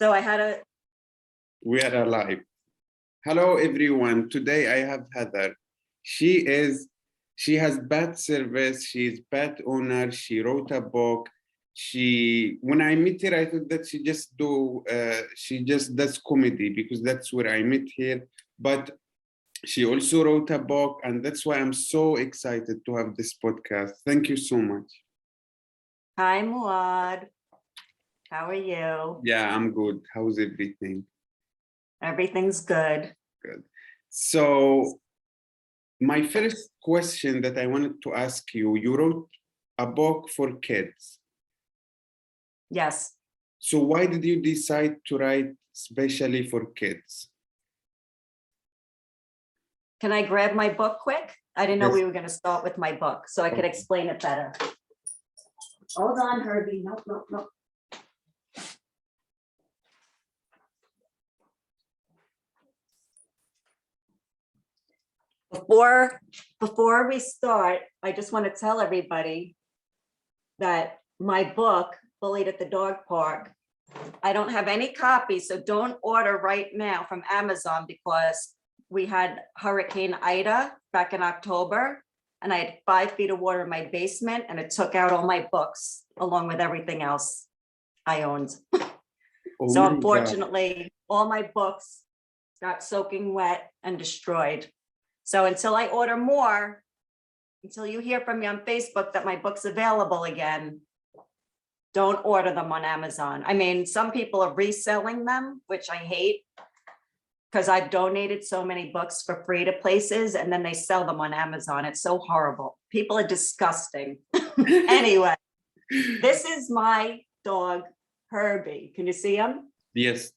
So I had a. We are alive. Hello, everyone. Today I have Heather. She has pet service. She's pet owner. She wrote a book. When I met her, I thought that she just does comedy because that's where I met her. But she also wrote a book, and that's why I'm so excited to have this podcast. Thank you so much. Hi, Muad. How are you? Yeah, I'm good. How's everything? Everything's good. Good. So my first question that I wanted to ask you, you wrote a book for kids. Yes. So why did you decide to write especially for kids? Can I grab my book quick? I didn't know Yes. we were going to start with my book, so I could Okay. explain it better. Hold on, Herbie. Nope. Before we start, I just want to tell everybody that my book, Bullied at the Dog Park, I don't have any copies, so don't order right now from Amazon because we had Hurricane Ida back in October, and I had 5 feet of water in my basement, and it took out all my books along with everything else I owned. Oh So my God. unfortunately, all my books got soaking wet and destroyed. So until I order more, until you hear from me on Facebook that my book's available again, don't order them on Amazon. I mean, some people are reselling them, which I hate because I've donated so many books for free to places and then they sell them on Amazon. It's so horrible. People are disgusting. Anyway, this is my dog, Herbie. Can you see him? Yes.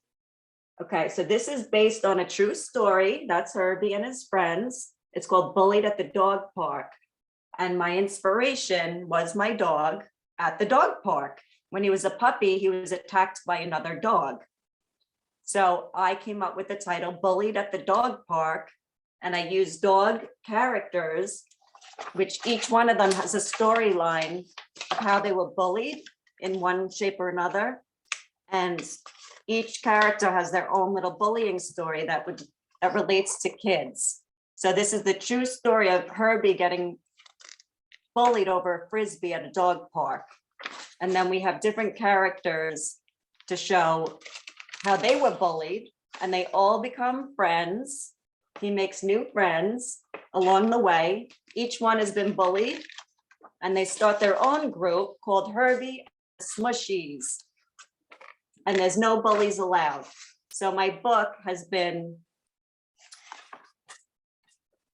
Okay, so this is based on a true story. That's Herbie and his friends. It's called Bullied at the Dog Park. And my inspiration was my dog at the dog park. When he was a puppy, he was attacked by another dog. So I came up with the title Bullied at the Dog Park, and I used dog characters, which each one of them has a storyline of how they were bullied in one shape or another. And each character has their own little bullying story that relates to kids. So this is the true story of Herbie getting bullied over a Frisbee at a dog park. And then we have different characters to show how they were bullied, and they all become friends. He makes new friends along the way. Each one has been bullied, and they start their own group called Herbie Smushies. And there's no bullies allowed. So my book has been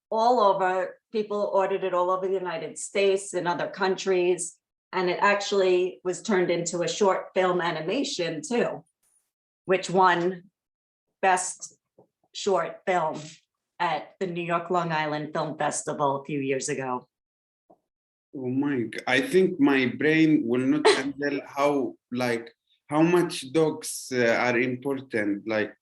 all over. People ordered it all over the United States and other countries. And it actually was turned into a short film animation too, which won Best Short Film at the New York Long Island Film Festival a few years ago. Oh my God. I think my brain will not handle how much dogs are important. Like,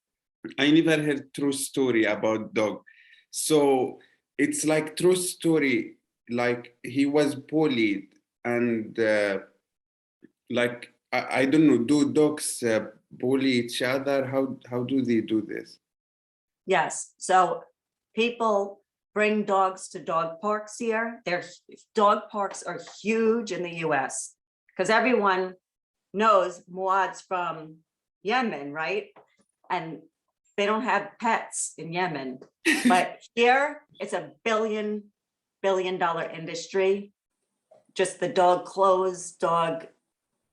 I never heard true story about dog. So it's like true story, like he was bullied and I don't know, do dogs bully each other? How do they do this? Yes, so people bring dogs to dog parks here. Dog parks are huge in the US because everyone knows Muad's from Yemen, right? And they don't have pets in Yemen, but here it's a billion dollar industry. Just the dog clothes, dog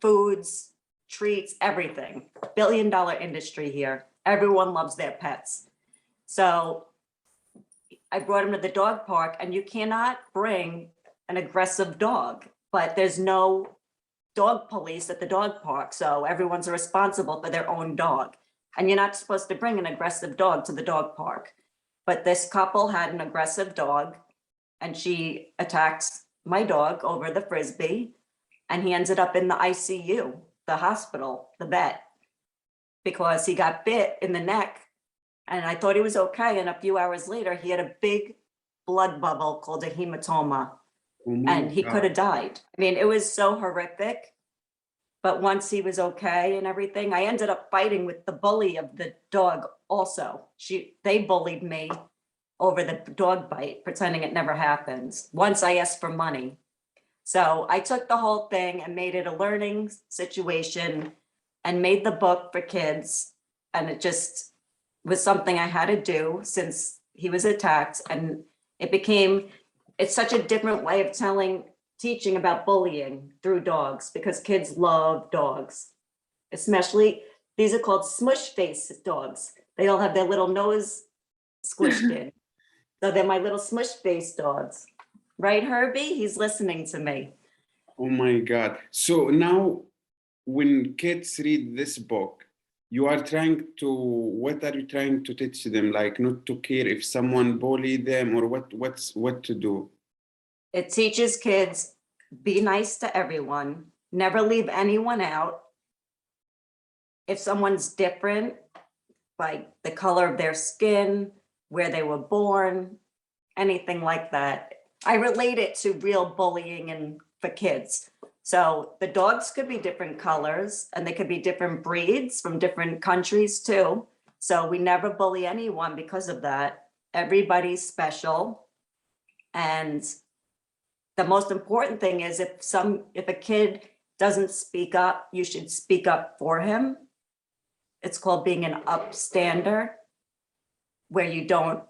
foods, treats, everything. $1 billion industry here. Everyone loves their pets. So I brought him to the dog park, and you cannot bring an aggressive dog, but there's no dog police at the dog park. So everyone's responsible for their own dog. And you're not supposed to bring an aggressive dog to the dog park. But this couple had an aggressive dog, and she attacked my dog over the Frisbee, and he ended up in the ICU, the hospital, the vet, because he got bit in the neck. And I thought he was okay. And a few hours later, he had a big blood bubble called a hematoma, Oh my and he God. could have died. I mean, it was so horrific. But once he was okay and everything, I ended up fighting with the bully of the dog also. They bullied me over the dog bite, pretending it never happens. Once I asked for money. So I took the whole thing and made it a learning situation and made the book for kids. And it just was something I had to do since he was attacked. And it's such a different way of teaching about bullying through dogs, because kids love dogs. Especially, these are called smush face dogs. They all have their little nose squished in. So they're my little smush face dogs. Right, Herbie? He's listening to me. Oh my God. So now when kids read this book, what are you trying to teach them? Like not to care if someone bully them, or what to do? It teaches kids, be nice to everyone, never leave anyone out. If someone's different, like the color of their skin, where they were born, anything like that. I relate it to real bullying and for kids. So the dogs could be different colors, and they could be different breeds from different countries too. So we never bully anyone because of that. Everybody's special. And the most important thing is if a kid doesn't speak up, you should speak up for him. It's called being an upstander, where you don't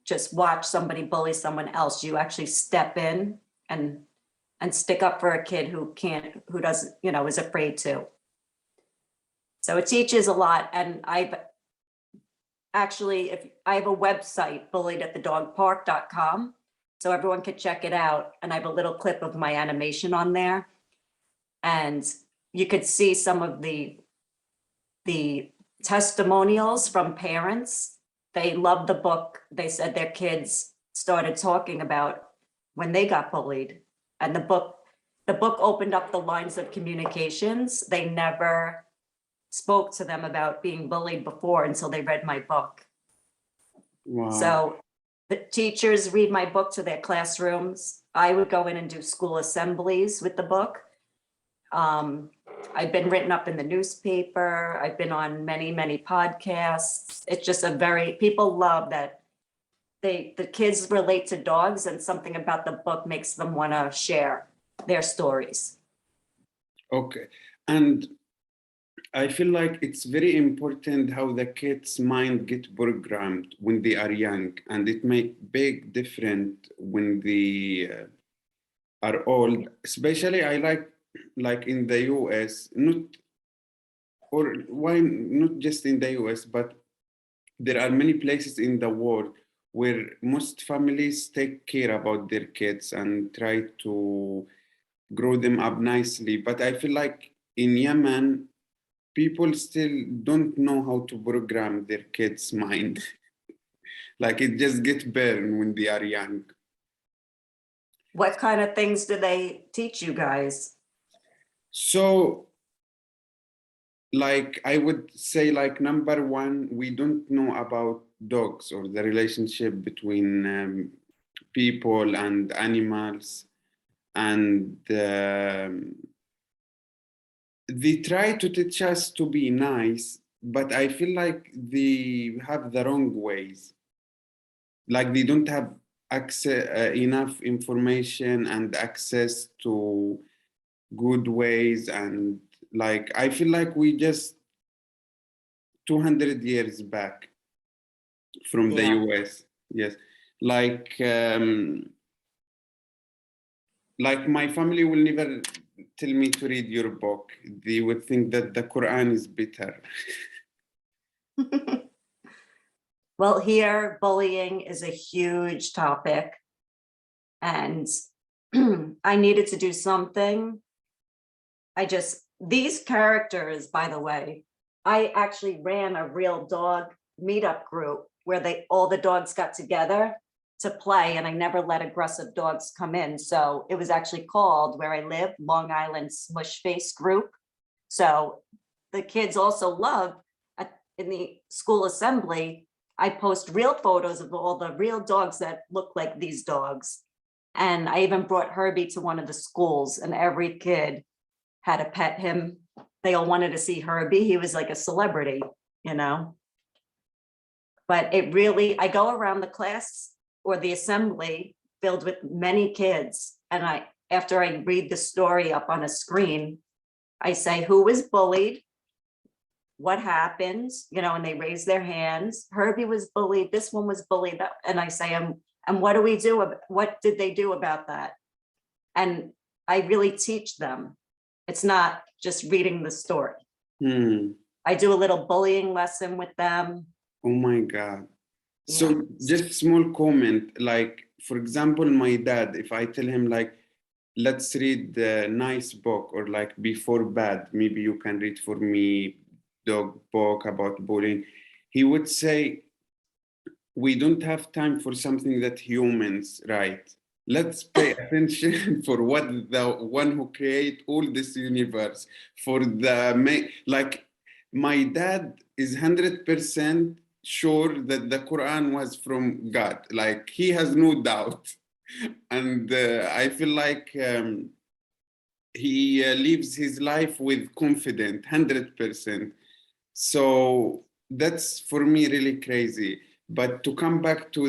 just watch somebody bully someone else. You actually step in and stick up for a kid who doesn't, is afraid to. So it teaches a lot. And I have a website, bulliedatthedogpark.com, so everyone can check it out. And I have a little clip of my animation on there. And you could see some of the testimonials from parents. They loved the book. They said their kids started talking about when they got bullied. And the book opened up the lines of communications. They never spoke to them about being bullied before until they read my book. Wow. So the teachers read my book to their classrooms. I would go in and do school assemblies with the book. I've been written up in the newspaper. I've been on many, many podcasts. It's just people love that the kids relate to dogs, and something about the book makes them want to share their stories. Okay. And I feel like it's very important how the kids' mind get programmed when they are young, and it make big difference when they are old. Especially I like in the US, not just in the US, but there are many places in the world where most families take care about their kids and try to grow them up nicely. But I feel like in Yemen, people still don't know how to program their kids' mind. Like it just gets burned when they are young. What kind of things do they teach you guys? So, like I would say, like number one, we don't know about dogs or the relationship between people and animals, and they try to teach us to be nice, but I feel like they have the wrong ways. Like they don't have enough information and access to good ways, and like I feel like we just 200 years back from the US. Yes, like my family will never tell me to read your book. They would think that the Quran is better. Well, here, bullying is a huge topic, and I needed to do something. These characters, by the way, I actually ran a real dog meetup group where all the dogs got together to play, and I never let aggressive dogs come in. So it was actually called, where I live, Long Island Smush Face Group. So the kids also love, in the school assembly, I post real photos of all the real dogs that look like these dogs. And I even brought Herbie to one of the schools, and every kid had to pet him they all wanted to see Herbie. He was like a celebrity, you know? But it really, I go around the class or the assembly filled with many kids. And after I read the story up on a screen, I say, who was bullied? What happened? You know, and they raise their hands. Herbie was bullied. This one was bullied. And I say, and what do we do? What did they do about that? And I really teach them. It's not just reading the story. I do a little bullying lesson with them. Oh my God. So Yeah. just small comment, like, for example, my dad, if I tell him like, let's read the nice book or like Before Bed, maybe you can read for me dog book about bullying. He would say, we don't have time for something that humans write. Let's pay attention for what the one who create all this universe for the like my dad is 100% sure that the Quran was from God. Like he has no doubt. And I feel like he lives his life with confidence, 100%. So that's for me really crazy. But to come back to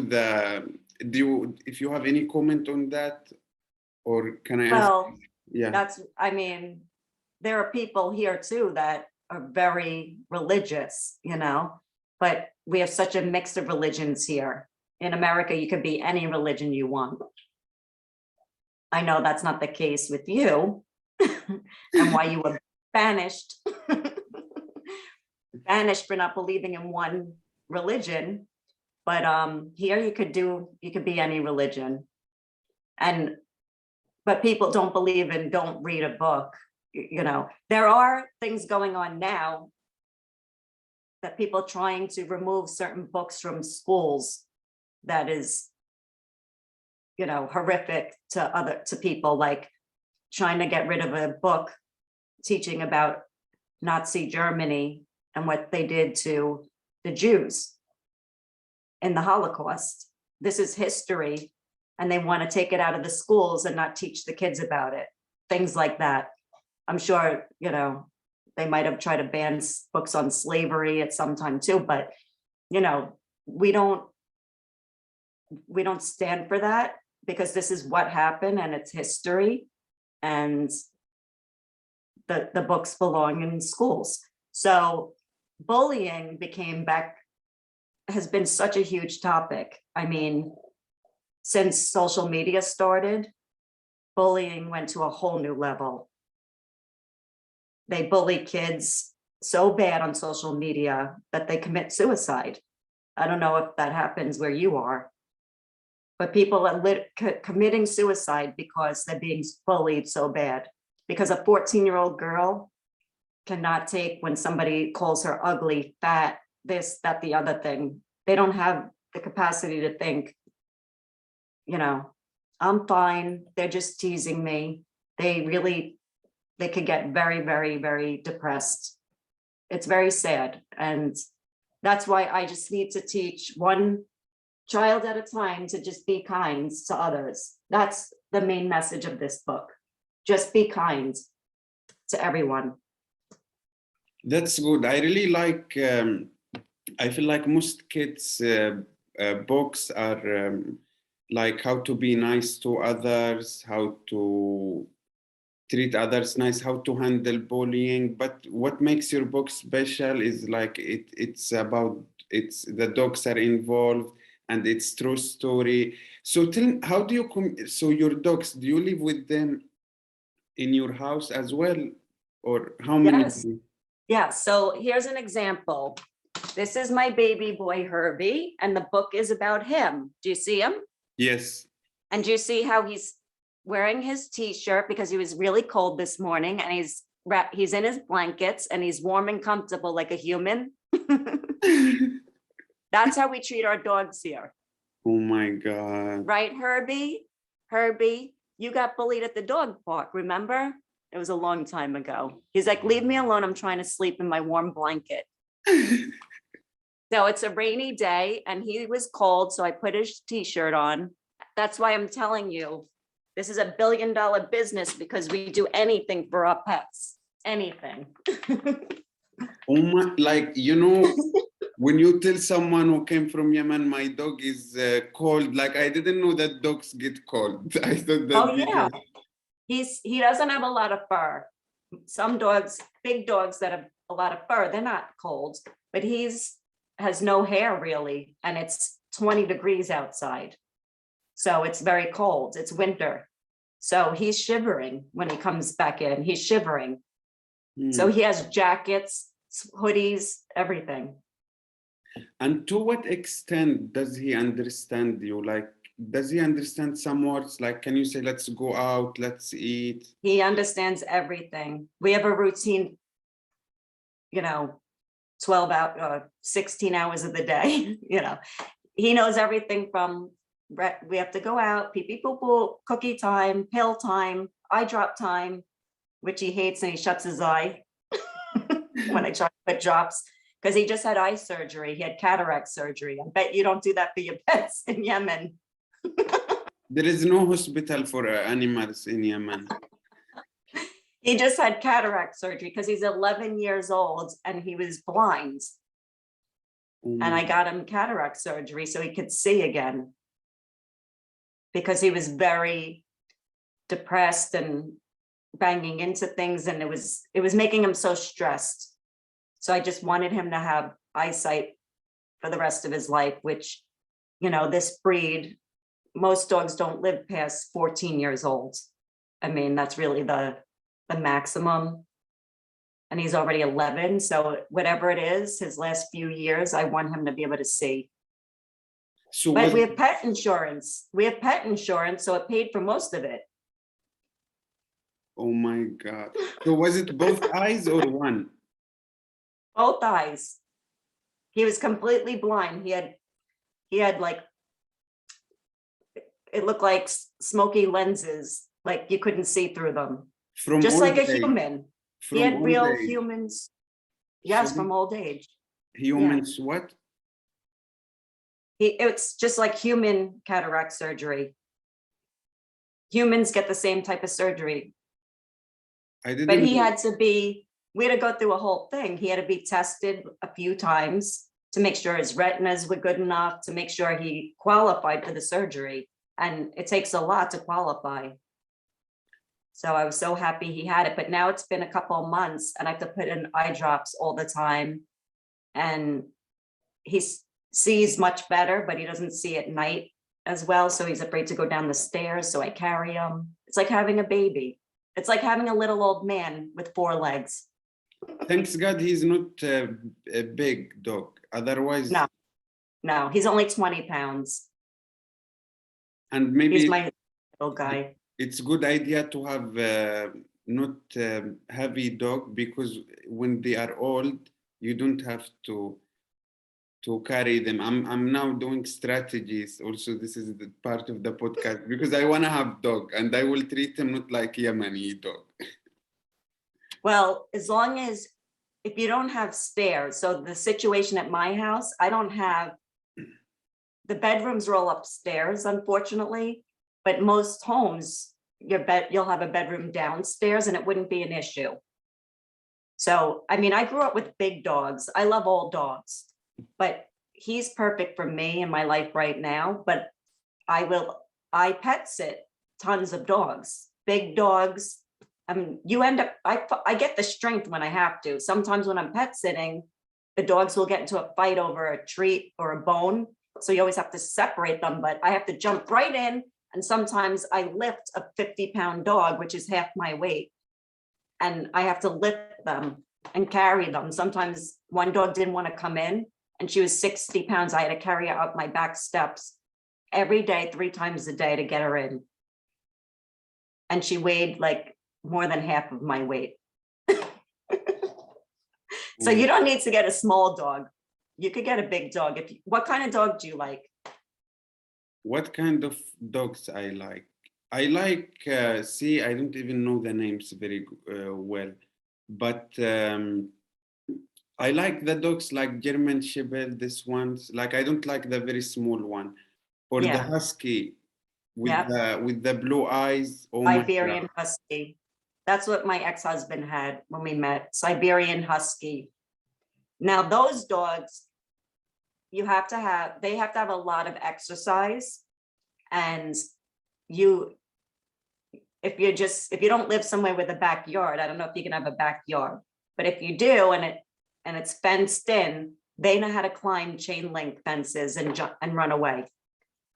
if you have any comment on that, or can I ask? Well, Yeah. I mean, there are people here too that are very religious, you know, but we have such a mix of religions here. In America, you could be any religion you want. I know that's not the case with you and why you were banished, banished for not believing in one religion. But here you could be any religion. But people don't believe in, don't read a book. You know, there are things going on now that people trying to remove certain books from schools that is, you know, horrific to people, like trying to get rid of a book teaching about Nazi Germany and what they did to the Jews in the Holocaust. This is history, and they want to take it out of the schools and not teach the kids about it. Things like that. I'm sure, you know, they might have tried to ban books on slavery at some time too, but, you know, we don't stand for that, because this is what happened and it's history, and the books belong in schools. So bullying has been such a huge topic. I mean, since social media started, bullying went to a whole new level. They bully kids so bad on social media that they commit suicide. I don't know if that happens where you are, but people are committing suicide because they're being bullied so bad. Because a 14-year-old girl cannot take when somebody calls her ugly, fat, this, that, the other thing. They don't have the capacity to think, you know, I'm fine, they're just teasing me. They could get very, very, very depressed. It's very sad. And that's why I just need to teach one child at a time to just be kind to others. That's the main message of this book. Just be kind to everyone. That's good. I really like, I feel like most kids' books are like how to be nice to others, how to treat others nice, how to handle bullying. But what makes your book special is like it's the dogs are involved and it's true story. So tell me, how do you so your dogs, do you live with them in your house as well, or how many? Yes. Yeah, so here's an example. This is my baby boy Herbie, and the book is about him. Do you see him? Yes. And do you see how he's wearing his t-shirt because he was really cold this morning, and he's in his blankets and he's warm and comfortable like a human. That's how we treat our dogs here. Oh my God. Right, Herbie? Herbie, you got bullied at the dog park, remember? It was a long time ago. He's like, leave me alone. I'm trying to sleep in my warm blanket. So it's a rainy day and he was cold, so I put his t-shirt on. That's why I'm telling you, this is $1 billion business, because we do anything for our pets. anything. Oh my, like, when you tell someone who came from Yemen, my dog is cold, like I didn't know that dogs get cold. I thought that Oh, yeah. He doesn't have a lot of fur. Some dogs, big dogs that have a lot of fur, they're not cold, but has no hair really, and it's 20 degrees outside. So it's very cold. It's winter. So he's shivering when he comes back in. He's shivering. So he has jackets, hoodies, everything. And to what extent does he understand you? Like, does he understand some words? Like, can you say, let's go out, let's eat? He understands everything. We have a routine, 12 out, 16 hours of the day, He knows everything from we have to go out, pee pee poo poo, cookie time, pill time, eye drop time, which he hates and he shuts his eye when I try to put drops, because he just had eye surgery. He had cataract surgery. I bet you don't do that for your pets in Yemen. There is no hospital for animals in Yemen. He just had cataract surgery because he's 11 years old and he was blind. And I got him cataract surgery so he could see again, because he was very depressed and banging into things, and it was making him so stressed. So I just wanted him to have eyesight for the rest of his life, which, this breed, most dogs don't live past 14 years old. I mean, that's really the maximum. And he's already 11. So whatever it is, his last few years, I want him to be able to see. So But we have pet insurance. So it paid for most of it. Oh my God. So was it both eyes or one? Both eyes. He was completely blind. He had like, it looked like smoky lenses, like you couldn't see through them. From Just like a old age? human. He From had old real age? humans. Yes, From from old age. humans, what? It's just like human cataract surgery. Humans get the same type of surgery. I didn't But he know. had we had to go through a whole thing. He had to be tested a few times to make sure his retinas were good enough, to make sure he qualified for the surgery. And it takes a lot to qualify. So I was so happy he had it, but now it's been a couple of months and I have to put in eye drops all the time. And he sees much better, but he doesn't see at night as well. So he's afraid to go down the stairs. So I carry him. It's like having a baby. It's like having a little old man with 4 legs. Thanks God he's not a big dog. Otherwise. No, he's only 20 pounds. And maybe he's my little guy. It's a good idea to have not heavy dog, because when they are old, you don't have to carry them. I'm now doing strategies. Also, this is the part of the podcast, because I want to have dog and I will treat them not like Yemeni dog. Well, as long as if you don't have stairs. So the situation at my house, I don't have, the bedrooms roll upstairs, unfortunately, but most homes, you'll have a bedroom downstairs and it wouldn't be an issue. So, I mean, I grew up with big dogs. I love all dogs, but he's perfect for me in my life right now. But I pet sit tons of dogs, big dogs. I mean, you end up, I get the strength when I have to. Sometimes when I'm pet sitting, the dogs will get into a fight over a treat or a bone. So you always have to separate them, but I have to jump right in. And sometimes I lift a 50-pound dog, which is half my weight. And I have to lift them and carry them. Sometimes one dog didn't want to come in and she was 60 pounds. I had to carry her up my back steps every day, 3 times a day to get her in. And she weighed like more than half of my weight. So you don't need to get a small dog. You could get a big dog. What kind of dog do you like? What kind of dogs I like? I like, I don't even know the names very well, but I like the dogs like German Shepherd, this ones. Like, I don't like the very small one, or the Husky with the blue eyes. Oh my God. Iberian Husky. That's what my ex-husband had when we met, Siberian Husky. Now, those dogs, they have to have a lot of exercise. And if you don't live somewhere with a backyard, I don't know if you can have a backyard, but if you do, and it's fenced in, they know how to climb chain link fences and jump and run away.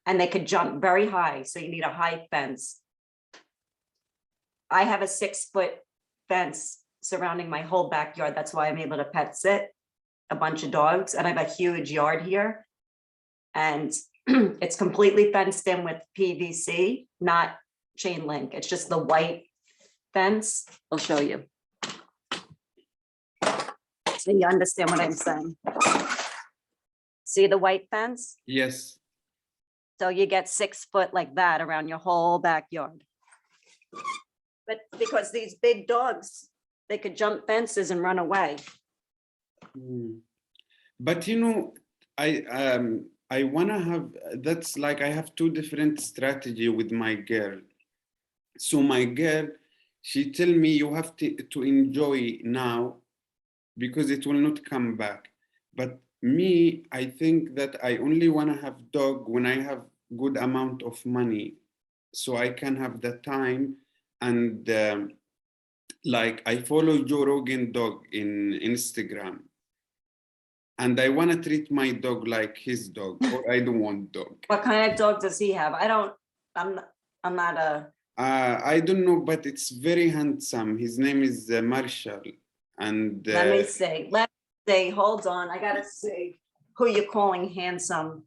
And they could jump very high, so you need a high fence. I have a 6-foot fence surrounding my whole backyard. That's why I'm able to pet sit a bunch of dogs, and I have a huge yard here. And it's completely fenced in with PVC, not chain link. It's just the white fence. I'll show you. So you understand what I'm saying? See the white fence? Yes. So you get 6 foot like that around your whole backyard. But because these big dogs, they could jump fences and run away. But you know, I wanna have, that's like, I have two different strategy with my girl. So my girl, she tell me you have to enjoy now because it will not come back. But me, I think that I only wanna have dog when I have good amount of money, so I can have the time. And like I follow Joe Rogan dog in Instagram. And I want to treat my dog like his dog, or I don't want dog. What kind of dog does he have? I'm not a. I don't know, but it's very handsome. His name is Marshall. And Let me see. Hold on. I gotta see who you're calling handsome.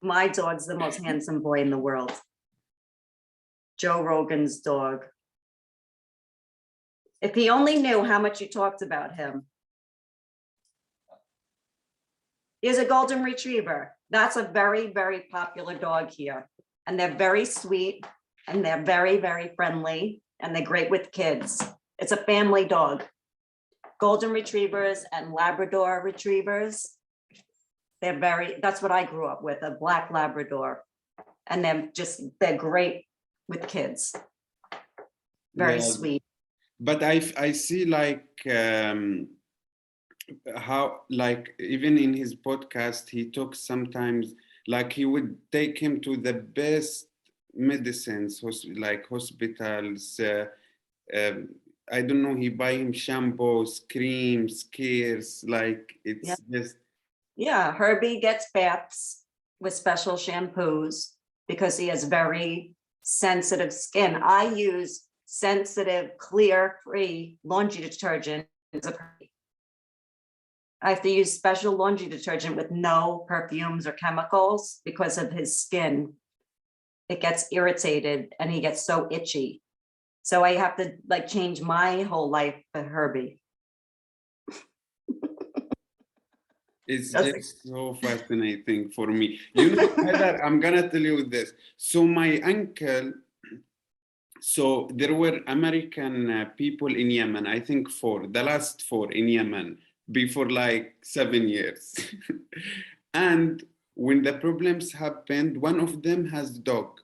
My dog's the most handsome boy in the world. Joe Rogan's dog. If he only knew how much you talked about him. He's a golden retriever. That's a very, very popular dog here. And they're very sweet and they're very, very friendly and they're great with kids. It's a family dog. Golden retrievers and Labrador retrievers. That's what I grew up with, a black Labrador. And they're great with kids. Very sweet. But I see like, how, like, even in his podcast he talks sometimes like he would take him to the best medicines, like hospitals. I don't know, he buy him shampoos, creams, cares, like it's just. Yeah, Herbie gets baths with special shampoos because he has very sensitive skin. I use sensitive, clear, free laundry detergent. I have to use special laundry detergent with no perfumes or chemicals because of his skin. It gets irritated and he gets so itchy. So I have to like change my whole life for Herbie. It's just so fascinating for me. You know, Heather, I'm gonna tell you this. So my uncle, so there were American people in Yemen, I think the last 4 in Yemen, before like 7 years. And when the problems happened, one of them has dog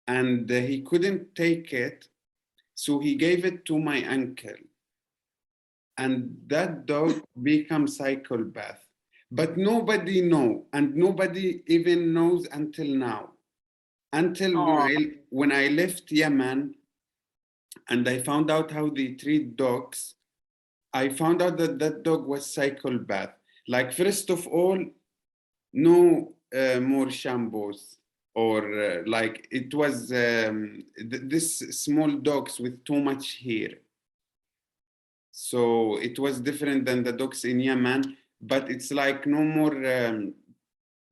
and he couldn't take it. So he gave it to my uncle. And that dog became psychopath. But nobody know, and nobody even knows until now. Until when I left Yemen and I found out how they treat dogs, I found out that that dog was psychopath. Like, first of all, no more shampoos, or like it was this small dogs with too much hair. So it was different than the dogs in Yemen, but it's like no more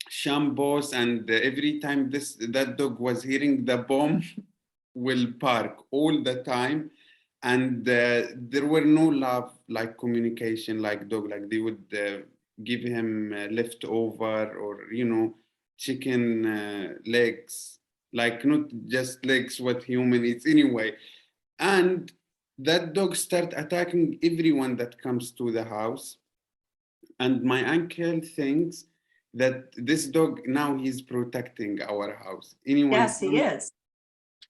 shampoos, and every time that dog was hearing the bomb will bark all the time. And there were no love, like communication, like dog, like they would give him leftover, or, you know, chicken legs, like not just legs, what human eats anyway. And that dog start attacking everyone that comes to the house. And my uncle thinks that this dog now he's protecting our house. Anyone? Yes, he is.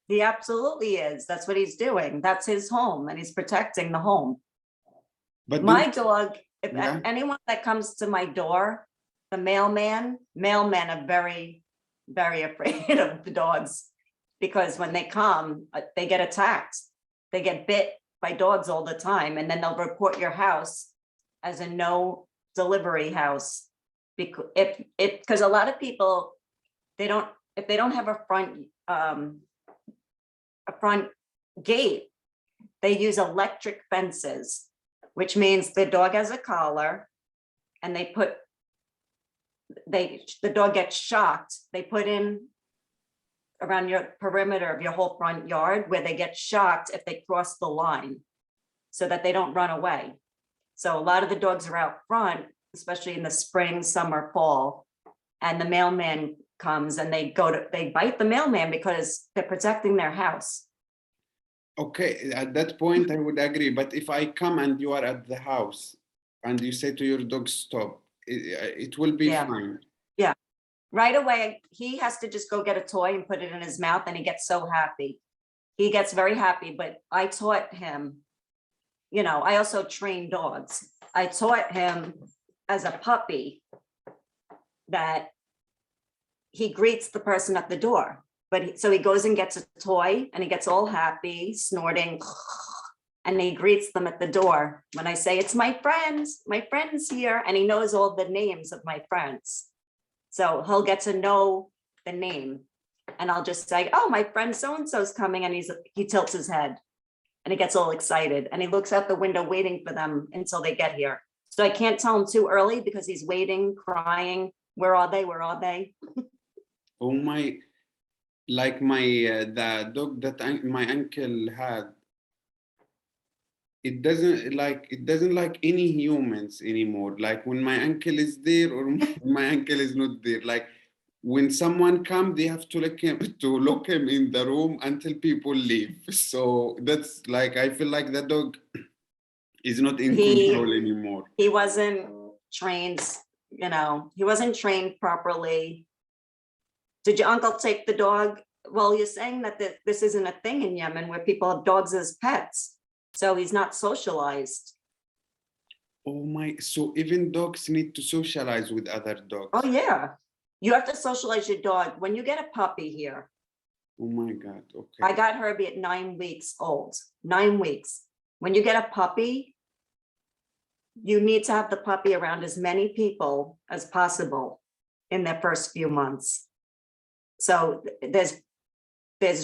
He absolutely is. That's what he's doing. That's his home and he's protecting the home. But My dog, if Yeah. anyone that comes to my door, the mailmen are very, very afraid of the dogs. Because when they come, they get attacked. They get bit by dogs all the time, and then they'll report your house as a no delivery house. Because a lot of people, if they don't have a front gate, they use electric fences, which means the dog has a collar and the dog gets shocked. They put in around your perimeter of your whole front yard where they get shocked if they cross the line so that they don't run away. So a lot of the dogs are out front, especially in the spring, summer, fall, and the mailman comes and they bite the mailman because they're protecting their house. Okay, at that point, I would agree. But if I come and you are at the house and you say to your dog, stop, it will be Yeah. fine. Yeah. Right away, he has to just go get a toy and put it in his mouth and he gets so happy. He gets very happy, but I taught him, I also train dogs. I taught him as a puppy that he greets the person at the door. So he goes and gets a toy and he gets all happy, snorting, and he greets them at the door. When I say, it's my friend's here, and he knows all the names of my friends. So he'll get to know the name, and I'll just say, oh, my friend so-and-so's coming, and he tilts his head and he gets all excited and he looks out the window waiting for them until they get here. So I can't tell him too early because he's waiting, crying. Where are they? Where are they? Oh my, like the dog that my uncle had, it doesn't like any humans anymore. Like when my uncle is there or my uncle is not there. Like when someone come, they have to lock him in the room until people leave. So that's like, I feel like the dog is not in control anymore. He wasn't trained, he wasn't trained properly. Did your uncle take the dog? Well, you're saying that this isn't a thing in Yemen where people have dogs as pets. So he's not socialized. Oh my, so even dogs need to socialize with other dogs. Oh yeah. You have to socialize your dog. When you get a puppy here. Oh my God, okay. I got Herbie at 9 weeks old, 9 weeks. When you get a puppy, you need to have the puppy around as many people as possible in their first few months. So there's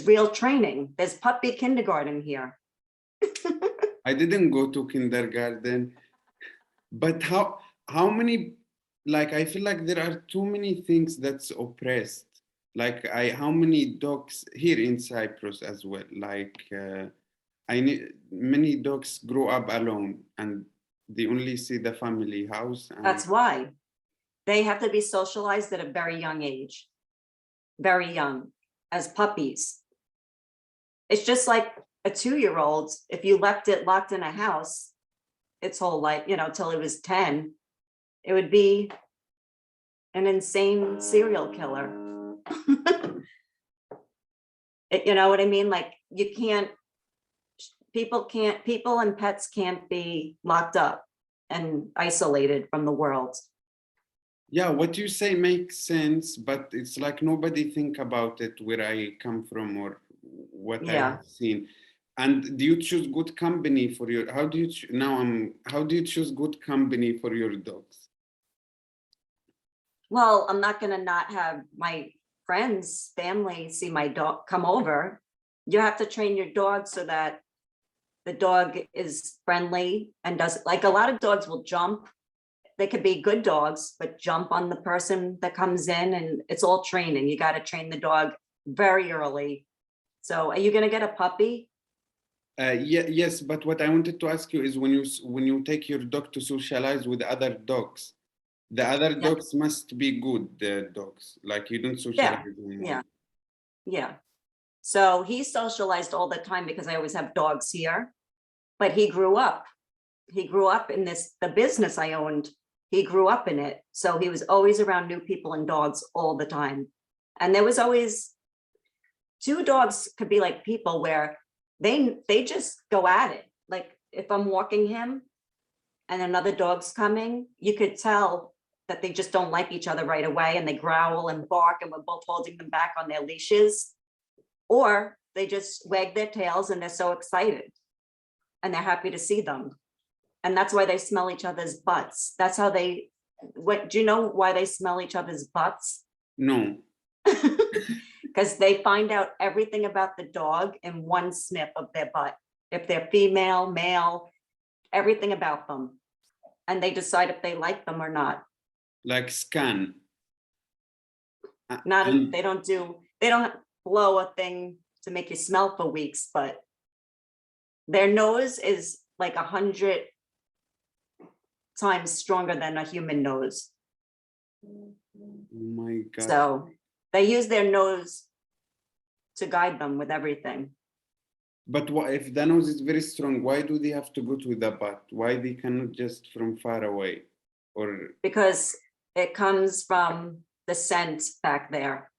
real training. There's puppy kindergarten here. I didn't go to kindergarten, but how many, like, I feel like there are too many things that's oppressed. Like how many dogs here in Cyprus as well, like many dogs grow up alone and they only see the family house. That's why they have to be socialized at a very young age, very young, as puppies. It's just like a 2-year-old. If you left it locked in a house its whole life, till it was 10, it would be an insane serial killer. You know what I mean? Like people and pets can't be locked up and isolated from the world. Yeah, what you say makes sense, but it's like nobody think about it where I come from or what I've seen. And do you choose good company for your, how do you choose good company for your dogs? Well, I'm not going to not have my friends, family see my dog come over. You have to train your dog so that the dog is friendly and does, like, a lot of dogs will jump. They could be good dogs, but jump on the person that comes in, and it's all training. You got to train the dog very early. So are you going to get a puppy? Yes, but what I wanted to ask you is when you take your dog to socialize with other dogs, the other dogs must be good dogs. Like you don't socialize anymore. Yeah. So he socialized all the time because I always have dogs here, but he grew up. He grew up in the business I owned. He grew up in it. So he was always around new people and dogs all the time. And there was always two dogs could be like people where they just go at it. Like if I'm walking him and another dog's coming, you could tell that they just don't like each other right away and they growl and bark and we're both holding them back on their leashes. Or they just wag their tails and they're so excited and they're happy to see them. And that's why they smell each other's butts. That's how they, what, do you know why they smell each other's butts? No. Because they find out everything about the dog in one sniff of their butt. If they're female, male, everything about them. And they decide if they like them or not. Like scan. Not, And- they don't blow a thing to make you smell for weeks, but their nose is like 100 times stronger than a human nose. oh my God. So they use their nose to guide them with everything. But what if the nose is very strong? Why do they have to go to the butt? Why they cannot just from far away? Or Because it comes from the scent back there.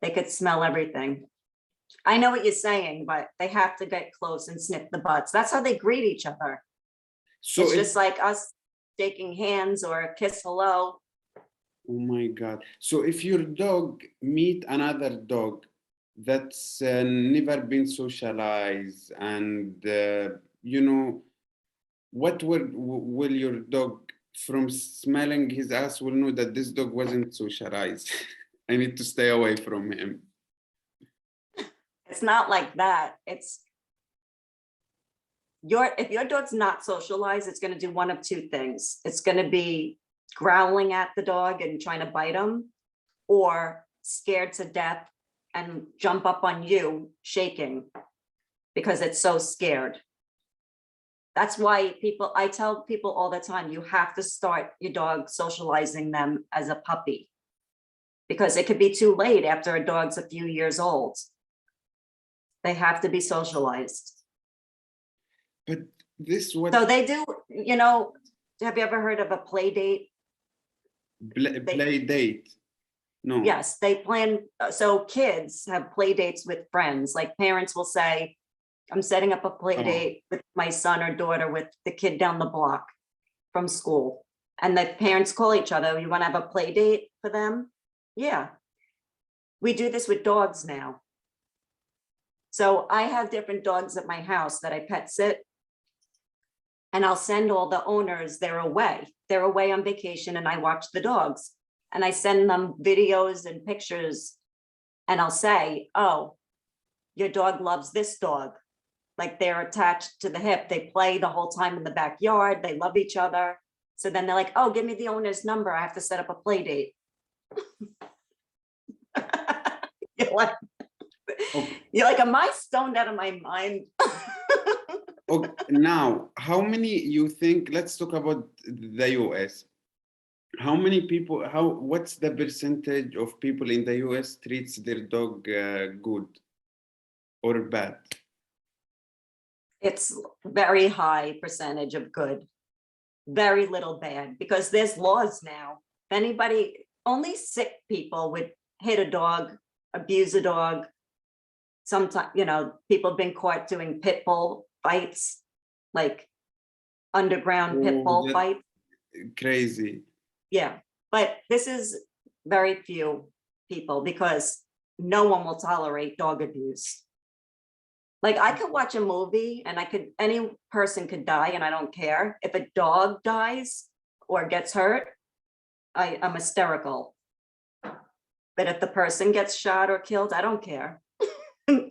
They could smell everything. I know what you're saying, but they have to get close and sniff the butts. That's how they greet each other. so It's if- just like us shaking hands or a kiss hello. oh my God. So if your dog meet another dog that's never been socialized and, you know, what will your dog from smelling his ass will know that this dog wasn't socialized? I need to stay away from him. It's not like that. It's if your dog's not socialized, it's going to do one of two things. It's going to be growling at the dog and trying to bite him, or scared to death and jump up on you shaking because it's so scared. That's why I tell people all the time, you have to start your dog socializing them as a puppy, because it could be too late after a dog's a few years old. They have to be socialized. But this what So they do, you know, have you ever heard of a play date? play date? No. Yes, they plan, so kids have play dates with friends, like parents will say, I'm setting up a play Oh. date with my son or daughter with the kid down the block from school. And the parents call each other, you want to have a play date for them? Yeah. We do this with dogs now. So I have different dogs at my house that I pet sit. And I'll send all the owners, they're away on vacation, and I watch the dogs. And I send them videos and pictures. And I'll say, oh, your dog loves this dog. Like they're attached to the hip. They play the whole time in the backyard. They love each other. So then they're like, oh, give me the owner's number. I have to set up a play date. You're like, Oh. you're like, am I stoned out of my mind? Okay, now, how many you think, let's talk about the US. How many people, what's the percentage of people in the US treats their dog good or bad? It's very high percentage of good, very little bad, because there's laws now. If anybody, only sick people would hit a dog, abuse a dog. Sometimes, you know, people have been caught doing pit bull fights, like underground pit Oh, bull that- fights. Crazy. Yeah, but this is very few people, because no one will tolerate dog abuse. Like I could watch a movie and any person could die and I don't care. If a dog dies or gets hurt, I'm hysterical. But if the person gets shot or killed, I don't care.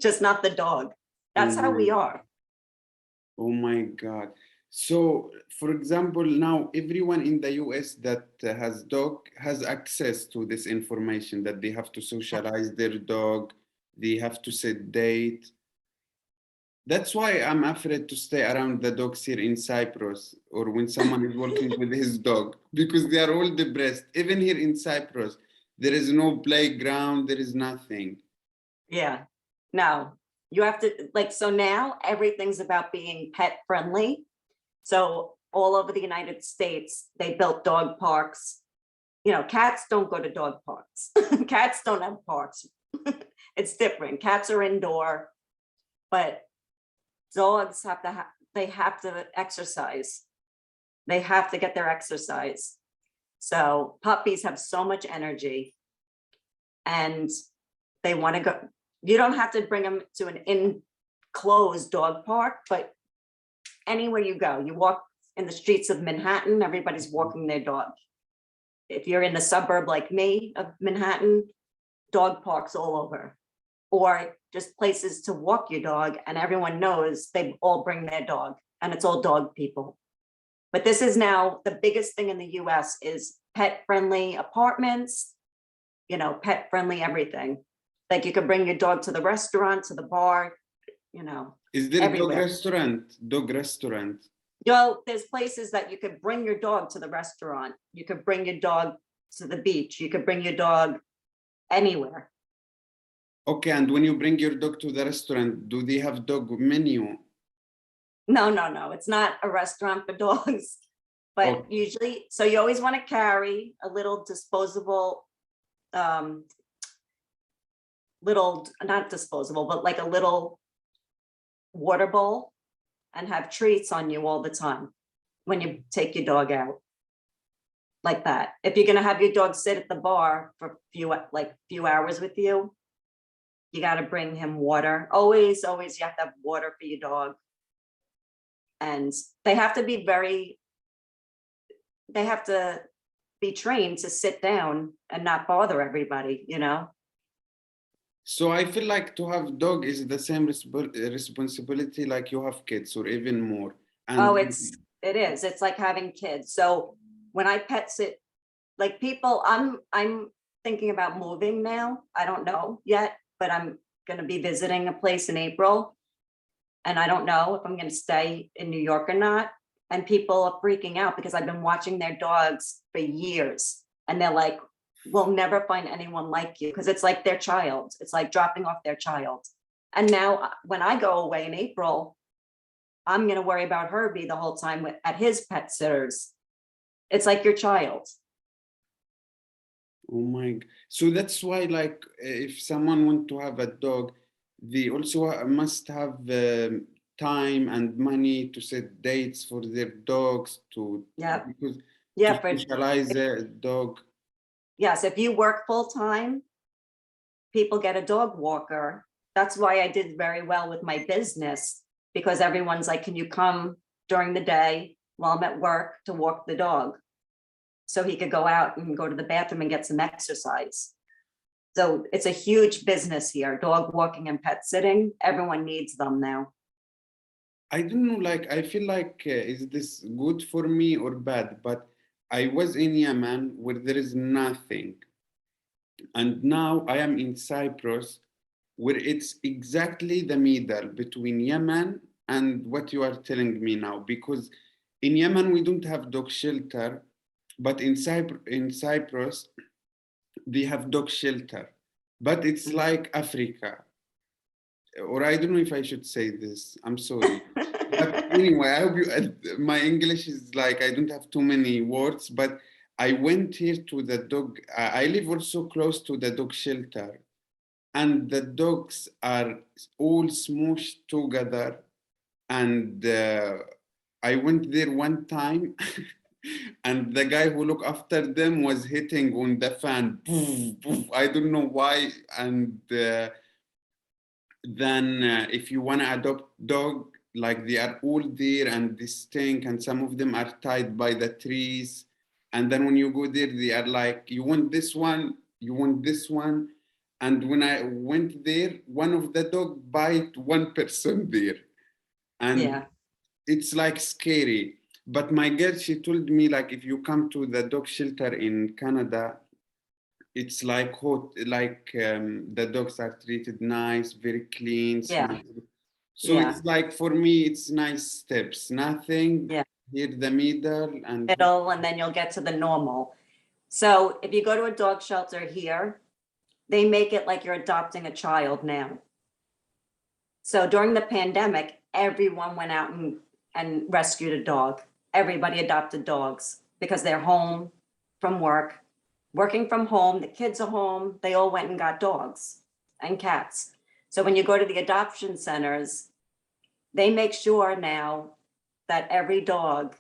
Just not the dog. That's how we are. Oh my God. So, for example, now everyone in the US that has dog has access to this information that they have to socialize their dog, they have to set date. That's why I'm afraid to stay around the dogs here in Cyprus or when someone is walking with his dog, because they are all depressed. Even here in Cyprus, there is no playground, there is nothing. Yeah, no, you have to, like, so now everything's about being pet friendly. So all over the United States, they built dog parks. You know, cats don't go to dog parks. Cats don't have parks. It's different. Cats are indoor, but dogs they have to exercise. They have to get their exercise. So puppies have so much energy and they want to go. You don't have to bring them to an enclosed dog park, but anywhere you go, you walk in the streets of Manhattan, everybody's walking their dog. If you're in the suburb like me of Manhattan, dog parks all over, or just places to walk your dog, and everyone knows they all bring their dog, and it's all dog people. But this is now the biggest thing in the US is pet-friendly apartments, you know, pet-friendly everything. Like you could bring your dog to the restaurant, to the bar, you know. Is there a dog everywhere. restaurant? Dog restaurant. You know, there's places that you could bring your dog to the restaurant. You could bring your dog to the beach. You could bring your dog anywhere. Okay, and when you bring your dog to the restaurant, do they have dog menu? No. It's not a restaurant for dogs. But Okay. usually, so you always want to carry a little disposable, not disposable, but like a little water bowl and have treats on you all the time when you take your dog out. Like that. If you're going to have your dog sit at the bar for a few hours with you, you got to bring him water. Always you have to have water for your dog. And they have to be trained to sit down and not bother everybody, you know? So I feel like to have dog is the same responsibility like you have kids or even more. And Oh, it is. It's like having kids. So when I pet sit, like people, I'm thinking about moving now. I don't know yet, but I'm going to be visiting a place in April. And I don't know if I'm going to stay in New York or not. And people are freaking out because I've been watching their dogs for years. And they're like, we'll never find anyone like you, because it's like their child. It's like dropping off their child. And now when I go away in April, I'm going to worry about Herbie the whole time at his pet sitters. It's like your child. oh my, so that's why like if someone want to have a dog, they also must have time and money to set dates for their dogs Yeah. because Yeah. to socialize a dog. Yes. If you work full time, people get a dog walker. That's why I did very well with my business, because everyone's like, can you come during the day while I'm at work to walk the dog? So he could go out and go to the bathroom and get some exercise. So it's a huge business here, dog walking and pet sitting. Everyone needs them now. I don't know, like, I feel like, is this good for me or bad? But I was in Yemen where there is nothing. And now I am in Cyprus, where it's exactly the middle between Yemen and what you are telling me now. Because in Yemen, we don't have dog shelter, but in Cyprus, they have dog shelter. But it's like Africa. Or I don't know if I should say this. I'm sorry. But anyway, I hope my English is like, I don't have too many words, but I went here to the dog. I live also close to the dog shelter, and the dogs are all smooshed together. And I went there one time, and the guy who looked after them was hitting on the fan. Poof, poof, I don't know why. And then if you want to adopt dog, like they are all there and they stink, and some of them are tied by the trees. And then when you go there, they are like, you want this one, you want this one. And when I went there, one of the dog bite one person there. And Yeah. it's like scary. But my girl, she told me like, if you come to the dog shelter in Canada, it's like hot, like the dogs are treated nice, very clean, Yeah. smell. So Yeah. it's like for me, it's nice steps, nothing Yeah. here the middle and Middle, and then you'll get to the normal. So if you go to a dog shelter here, they make it like you're adopting a child now. So during the pandemic, everyone went out and rescued a dog. Everybody adopted dogs because they're home from work, working from home, the kids are home, they all went and got dogs. and cats. So when you go to the adoption centers, they make sure now that every dog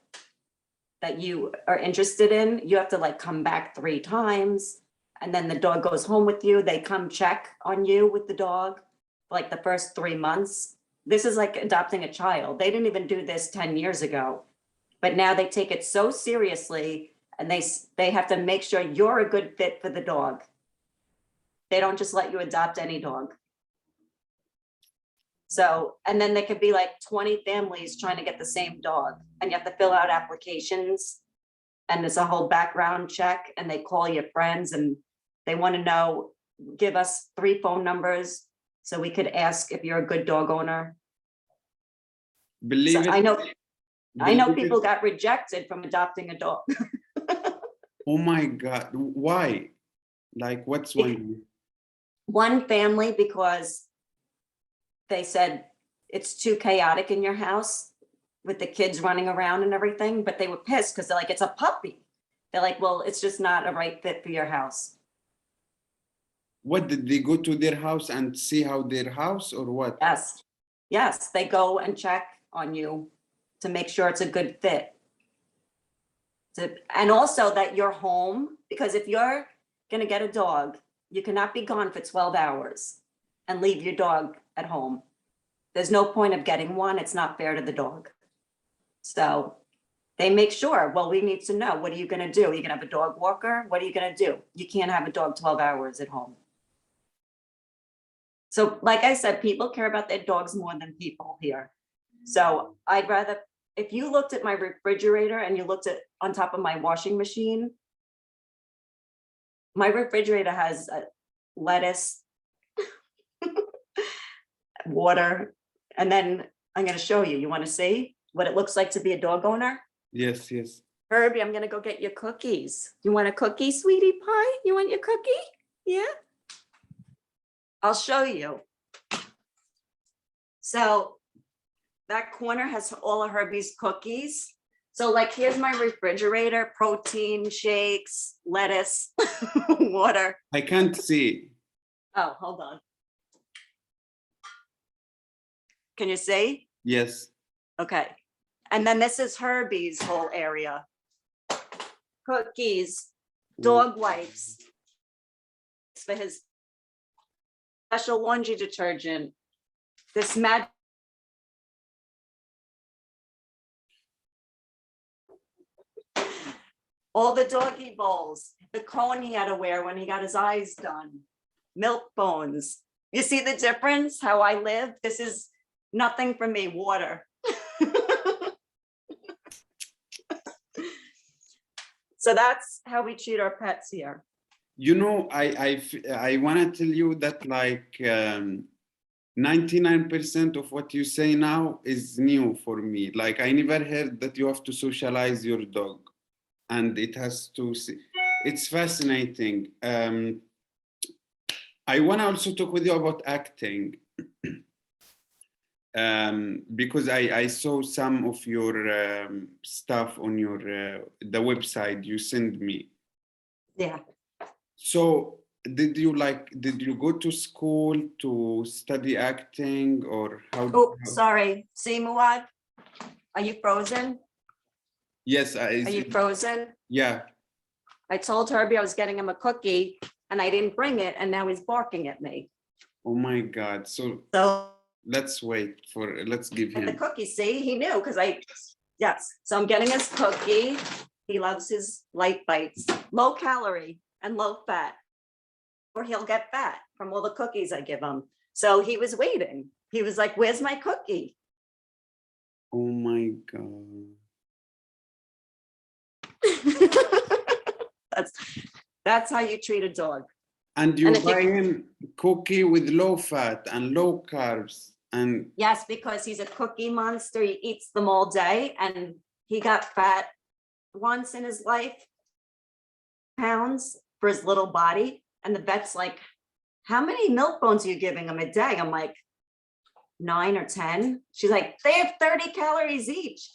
that you are interested in, you have to like come back 3 times. And then the dog goes home with you. They come check on you with the dog for like the first 3 months. This is like adopting a child. They didn't even do this 10 years ago. But now they take it so seriously, and they have to make sure you're a good fit for the dog. They don't just let you adopt any dog. So, and then there could be like 20 families trying to get the same dog, and you have to fill out applications, and there's a whole background check, and they call your friends and they want to know, give us 3 phone numbers so we could ask if you're a good dog owner. So Believe it. I know believe people it. got rejected from adopting a dog. Oh my God. Why? Like, what's one? One family, because they said it's too chaotic in your house with the kids running around and everything, but they were pissed because they're like, it's a puppy. They're like, well, it's just not a right fit for your house. What, did they go to their house and see how their house, or what? Yes, yes, they go and check on you to make sure it's a good fit. And also that you're home, because if you're gonna get a dog, you cannot be gone for 12 hours and leave your dog at home. There's no point of getting one. It's not fair to the dog. So they make sure, well, we need to know, what are you gonna do? Are you gonna have a dog walker? What are you gonna do? You can't have a dog 12 hours at home. So like I said, people care about their dogs more than people here. So I'd rather, if you looked at my refrigerator and you looked at on top of my washing machine, my refrigerator has lettuce, water, and then I'm going to show you. You want to see what it looks like to be a dog owner? Yes, yes. Herbie, I'm going to go get your cookies. You want a cookie, sweetie pie? You want your cookie? Yeah. I'll show you. So that corner has all of Herbie's cookies. So like, here's my refrigerator: protein shakes, lettuce, water. I can't see. Oh, hold on. Can you see? Yes. Okay. And then this is Herbie's whole area. Cookies, dog wipes. It's for his special laundry detergent. This magic. All the doggy bowls, the cone he had to wear when he got his eyes done, milk bones. You see the difference, how I live? This is nothing for me, water. So that's how we treat our pets here. You know, I want to tell you that like 99% of what you say now is new for me. Like, I never heard that you have to socialize your dog, and it has to see. It's fascinating. I want to also talk with you about acting. Because I saw some of your stuff on your the website you sent me. Yeah. So did you go to school to study acting, or how? Oh, sorry. See, Muad, are you frozen? Yes. Are you frozen? Yeah. I told Herbie I was getting him a cookie and I didn't bring it, and now he's barking at me. Oh my God. So let's give And the him. cookie, see, he knew because yes. So I'm getting his cookie. He loves his light bites, low calorie and low fat, or he'll get fat from all the cookies I give him. So he was waiting. He was like, where's my cookie? Oh my God. That's how you treat a dog. And you buy him cookie with low fat and low carbs. And yes, because he's a cookie monster. He eats them all day, and he got fat once in his life, pounds for his little body. And the vet's like, how many milk bones are you giving him a day? I'm like, 9 or 10. She's like, they have 30 calories each.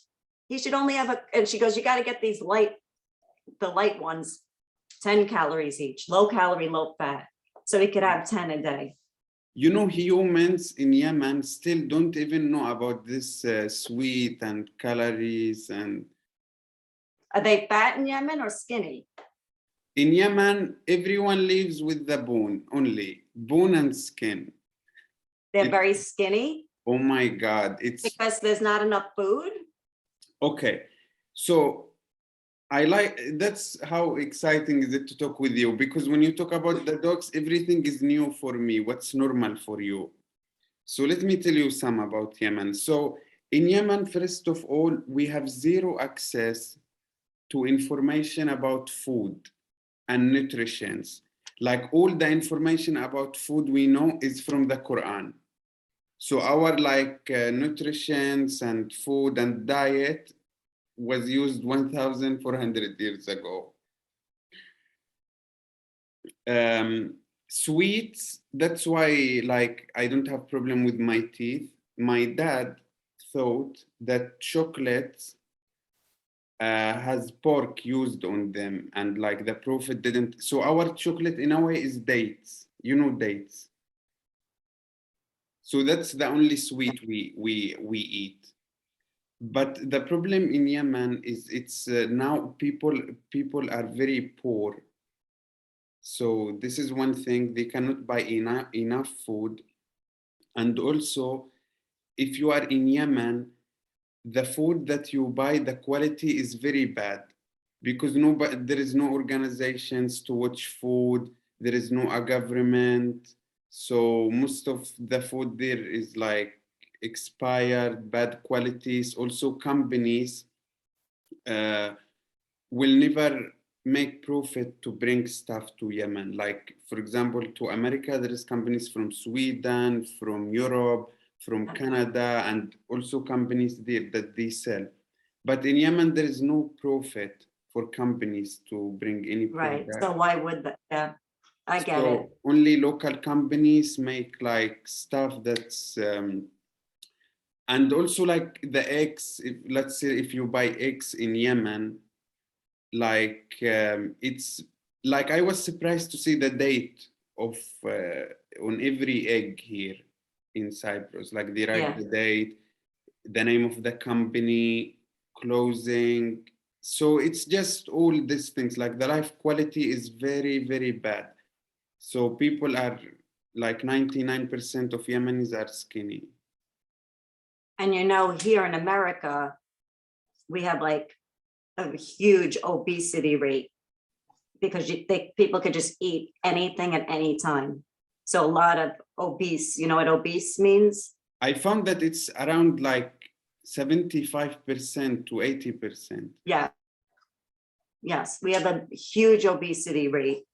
He should only have and she goes, you got to get these the light ones, 10 calories each, low calorie, low fat. So he could have 10 a day. You know, humans in Yemen still don't even know about this sweet and calories. And Are they fat in Yemen or skinny? in Yemen, everyone lives with the bone only, bone and skin. They're It- very skinny oh my God, it's because there's not enough food? okay. So I like, that's how exciting is it to talk with you, because when you talk about the dogs, everything is new for me. What's normal for you? So let me tell you some about Yemen. So in Yemen, first of all, we have zero access to information about food and nutrition. Like all the information about food we know is from the Quran. So our nutrition and food and diet was used 1,400 years ago. Sweets, that's why like I don't have problem with my teeth. My dad thought that chocolate has pork used on them, and like the prophet didn't. So our chocolate in a way is dates, you know, dates. So that's the only sweet we eat. But the problem in Yemen is it's now people are very poor. So this is one thing, they cannot buy enough food. And also, if you are in Yemen, the food that you buy, the quality is very bad because there is no organizations to watch food. There is no a government. So most of the food there is like expired, bad qualities. Also, companies uh, will never make profit to bring stuff to Yemen. Like, for example, to America, there is companies from Sweden, from Europe, from Canada, and also companies there that they sell. But in Yemen, there is no profit for companies to bring any Right, product. so why would that? Yeah, I get it. So only local companies make like stuff that's and also like the eggs. Let's say if you buy eggs in Yemen, it's like I was surprised to see the date of on every egg here in Cyprus. Like they write Yeah, the date, the name of the company, closing. So it's just all these things. Like the life quality is very, very bad. So people are like 99% of Yemenis are skinny. and you know, here in America, we have like a huge obesity rate because people could just eat anything at any time. So a lot of obese, you know what obese means? I found that it's around like 75% to 80%. Yeah. Yes, we have a huge obesity rate,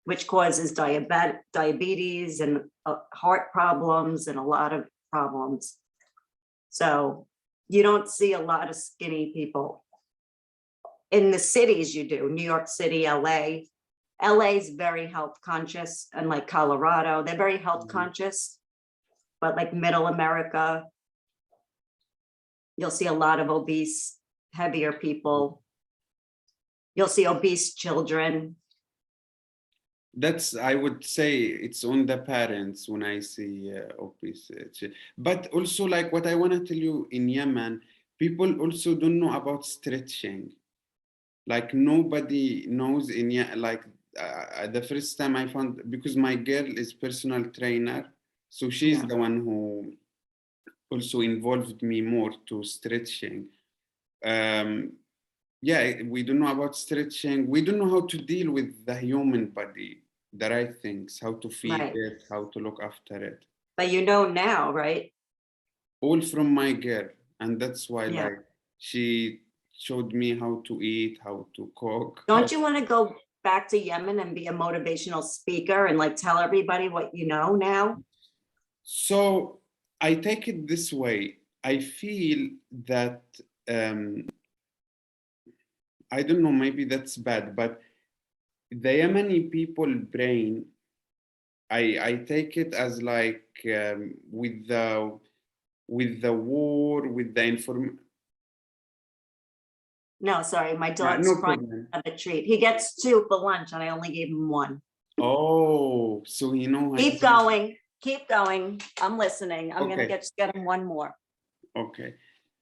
which causes diabetes and heart problems and a lot of problems. So you don't see a lot of skinny people. In the cities you do, New York City, LA. LA is very health conscious, and like Colorado, they're very health conscious. But like middle America, you'll see a lot of obese, heavier people. You'll see obese children. That's, I would say it's on the parents when I see obese. But also like what I want to tell you in Yemen, people also don't know about stretching. Like nobody knows in like the first time I found, because my girl is personal trainer, so she's Yeah. the one who also involved me more to stretching. Yeah, we don't know about stretching. We don't know how to deal with the human body, the right things, how to feed Right. it, how to look after it. But you know now, right? All from my girl. And that's why Yeah. like she showed me how to eat, how to cook. Don't you want to go back to Yemen and be a motivational speaker and like tell everybody what you know now? So I take it this way. I feel that I don't know, maybe that's bad, but the Yemeni people brain, I take it as like with the war, with the information. No, sorry, my dog's No crying problem. at a treat. He gets two for lunch and I only gave him one. Oh, so you know, Keep going. keep going. I'm listening. I'm gonna Okay. just get him one more. Okay.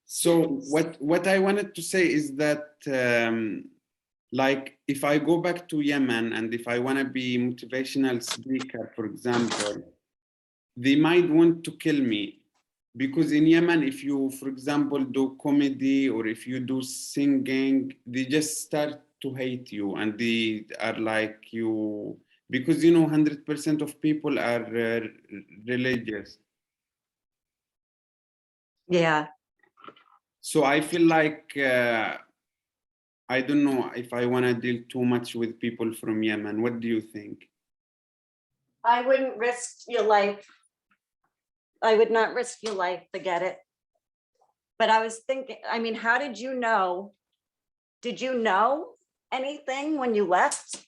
So what I wanted to say is that like if I go back to Yemen and if I want to be motivational speaker, for example, they might want to kill me because in Yemen, if you, for example, do comedy or if you do singing, they just start to hate you and they are like you because 100% of people are religious. Yeah, So I feel like I don't know if I want to deal too much with people from Yemen. What do you think? I wouldn't risk your life. I would not risk your life, forget it. But I was thinking, I mean, how did you know? Did you know anything when you left?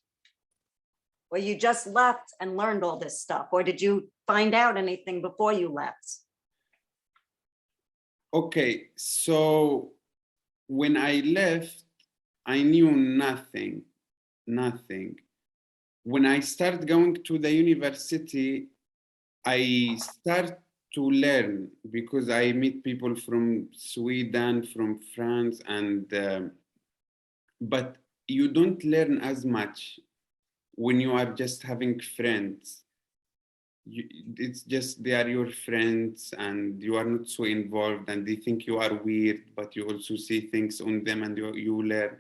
Or you just left and learned all this stuff? Or did you find out anything before you left? Okay, so when I left, I knew nothing, nothing. When I started going to the university, I start to learn because I meet people from Sweden, from France, and but you don't learn as much when you are just having friends. It's just they are your friends and you are not so involved and they think you are weird, but you also see things on them and you learn.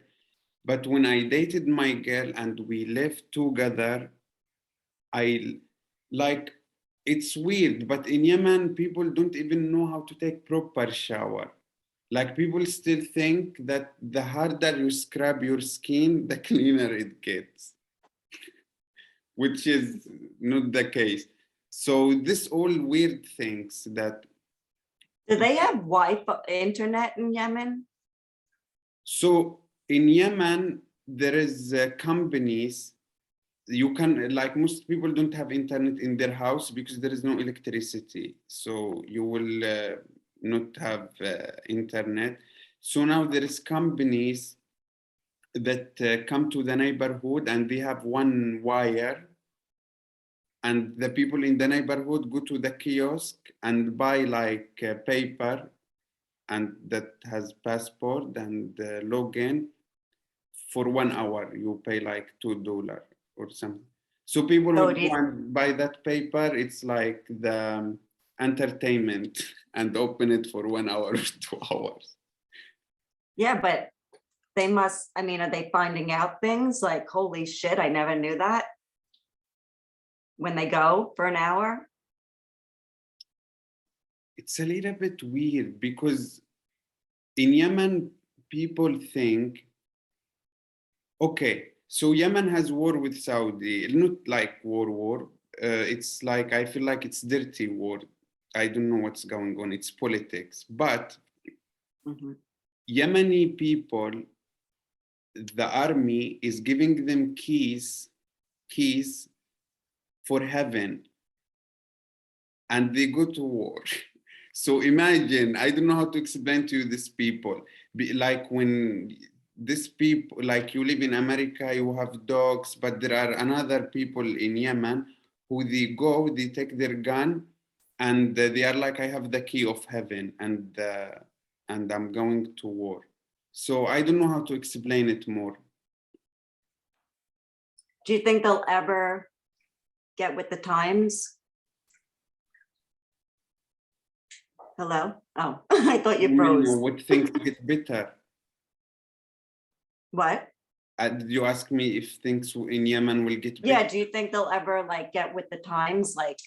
But when I dated my girl and we lived together, I like it's weird, but in Yemen, people don't even know how to take proper shower. Like people still think that the harder you scrub your skin, the cleaner it gets, which is not the case. So this all weird things that Do they have Wi-Fi internet in Yemen? so in Yemen there is companies you can like most people don't have internet in their house because there is no electricity, so you will not have internet. So now there is companies that come to the neighborhood and they have one wire and the people in the neighborhood go to the kiosk and buy like paper and that has passport and login for 1 hour. You pay like $2 or something. So people So would do go you, and buy that paper. It's like the entertainment and open it for 1 hour or 2 hours. yeah, but they must, I mean, are they finding out things like, holy shit, I never knew that? When they go for an hour? It's a little bit weird because in Yemen, people think, okay, so Yemen has war with Saudi, not like war. It's like, I feel like it's dirty war. I don't know what's going on. It's politics. But Mhm. Yemeni people, the army is giving them keys for heaven, and they go to war. So imagine, I don't know how to explain to you these people. Like when these people, like you live in America, you have dogs, but there are another people in Yemen who they take their gun, and they are like, I have the key of heaven, and I'm going to war. So I don't know how to explain it more. Do you think they'll ever get with the times? Hello? Oh, I thought you froze. What things get better? What? Did you ask me if things in Yemen will get Yeah, better? do you think they'll ever like get with the times? Like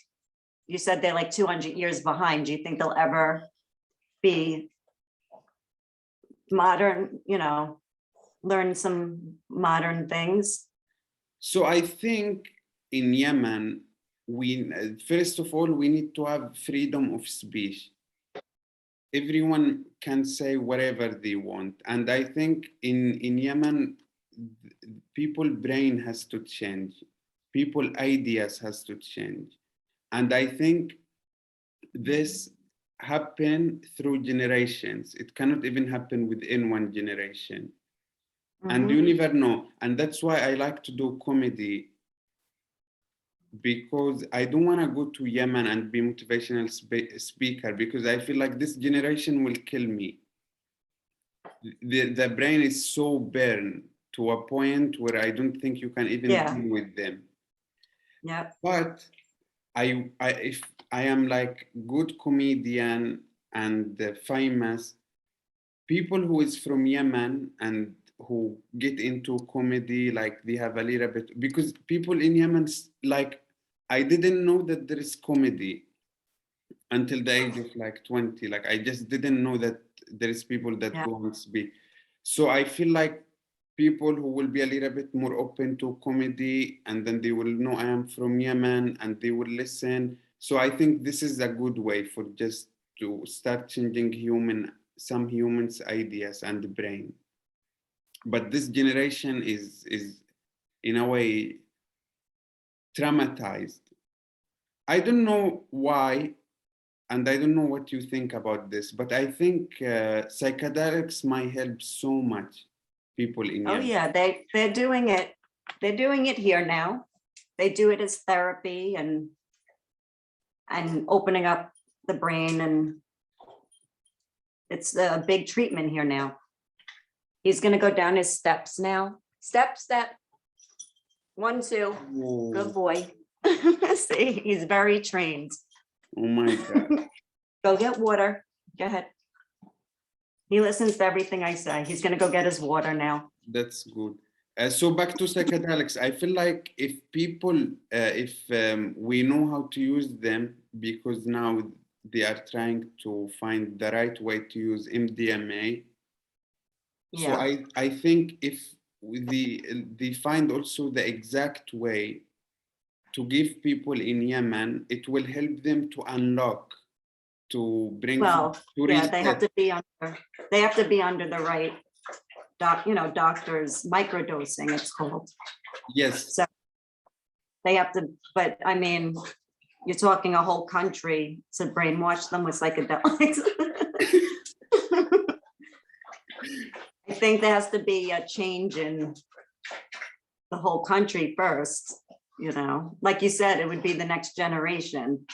you said, they're like 200 years behind. Do you think they'll ever be modern, learn some modern things? So I think in Yemen, first of all, we need to have freedom of speech. Everyone can say whatever they want. And I think in Yemen, people brain has to change. People ideas has to change. And I think this happen through generations. It cannot even happen within one generation. And you Mhm. never know. And that's why I like to do comedy. because I don't want to go to Yemen and be motivational speaker, because I feel like this generation will kill me. The brain is so burned to a point where I don't think you can even Yeah. deal with them. Yep. But if I am like good comedian and famous, people who is from Yemen and who get into comedy, like they have a little bit, because people in Yemen, like, I didn't know that there is comedy until the age of like 20. Like, I just didn't know that there is people that Yeah. go and speak. So I feel like people who will be a little bit more open to comedy, and then they will know I am from Yemen and they will listen. So I think this is a good way for just to start changing some humans' ideas and brain. But this generation is in a way traumatized. I don't know why, and I don't know what you think about this, but I think psychedelics might help so much people in Oh, Yemen. yeah, they're doing it. They're doing it here now. They do it as therapy and opening up the brain, and it's a big treatment here now. He's gonna go down his steps now. Step, step. 1, 2. Oh, Good boy. See, he's very trained. oh my God. Go get water. Go ahead. He listens to everything I say. He's gonna go get his water now. That's good. So back to psychedelics, I feel like if people, if we know how to use them, because now they are trying to find the right way to use MDMA. So Yeah. I think if they find also the exact way to give people in Yemen, it will help them to unlock, to bring, Well, to yeah, they have reset. to be under the right doctors, microdosing, it's called. Yes, So they have to, but I mean, you're talking a whole country to brainwash them with psychedelics. I think there has to be a change in the whole country first, like you said, it would be the next generation.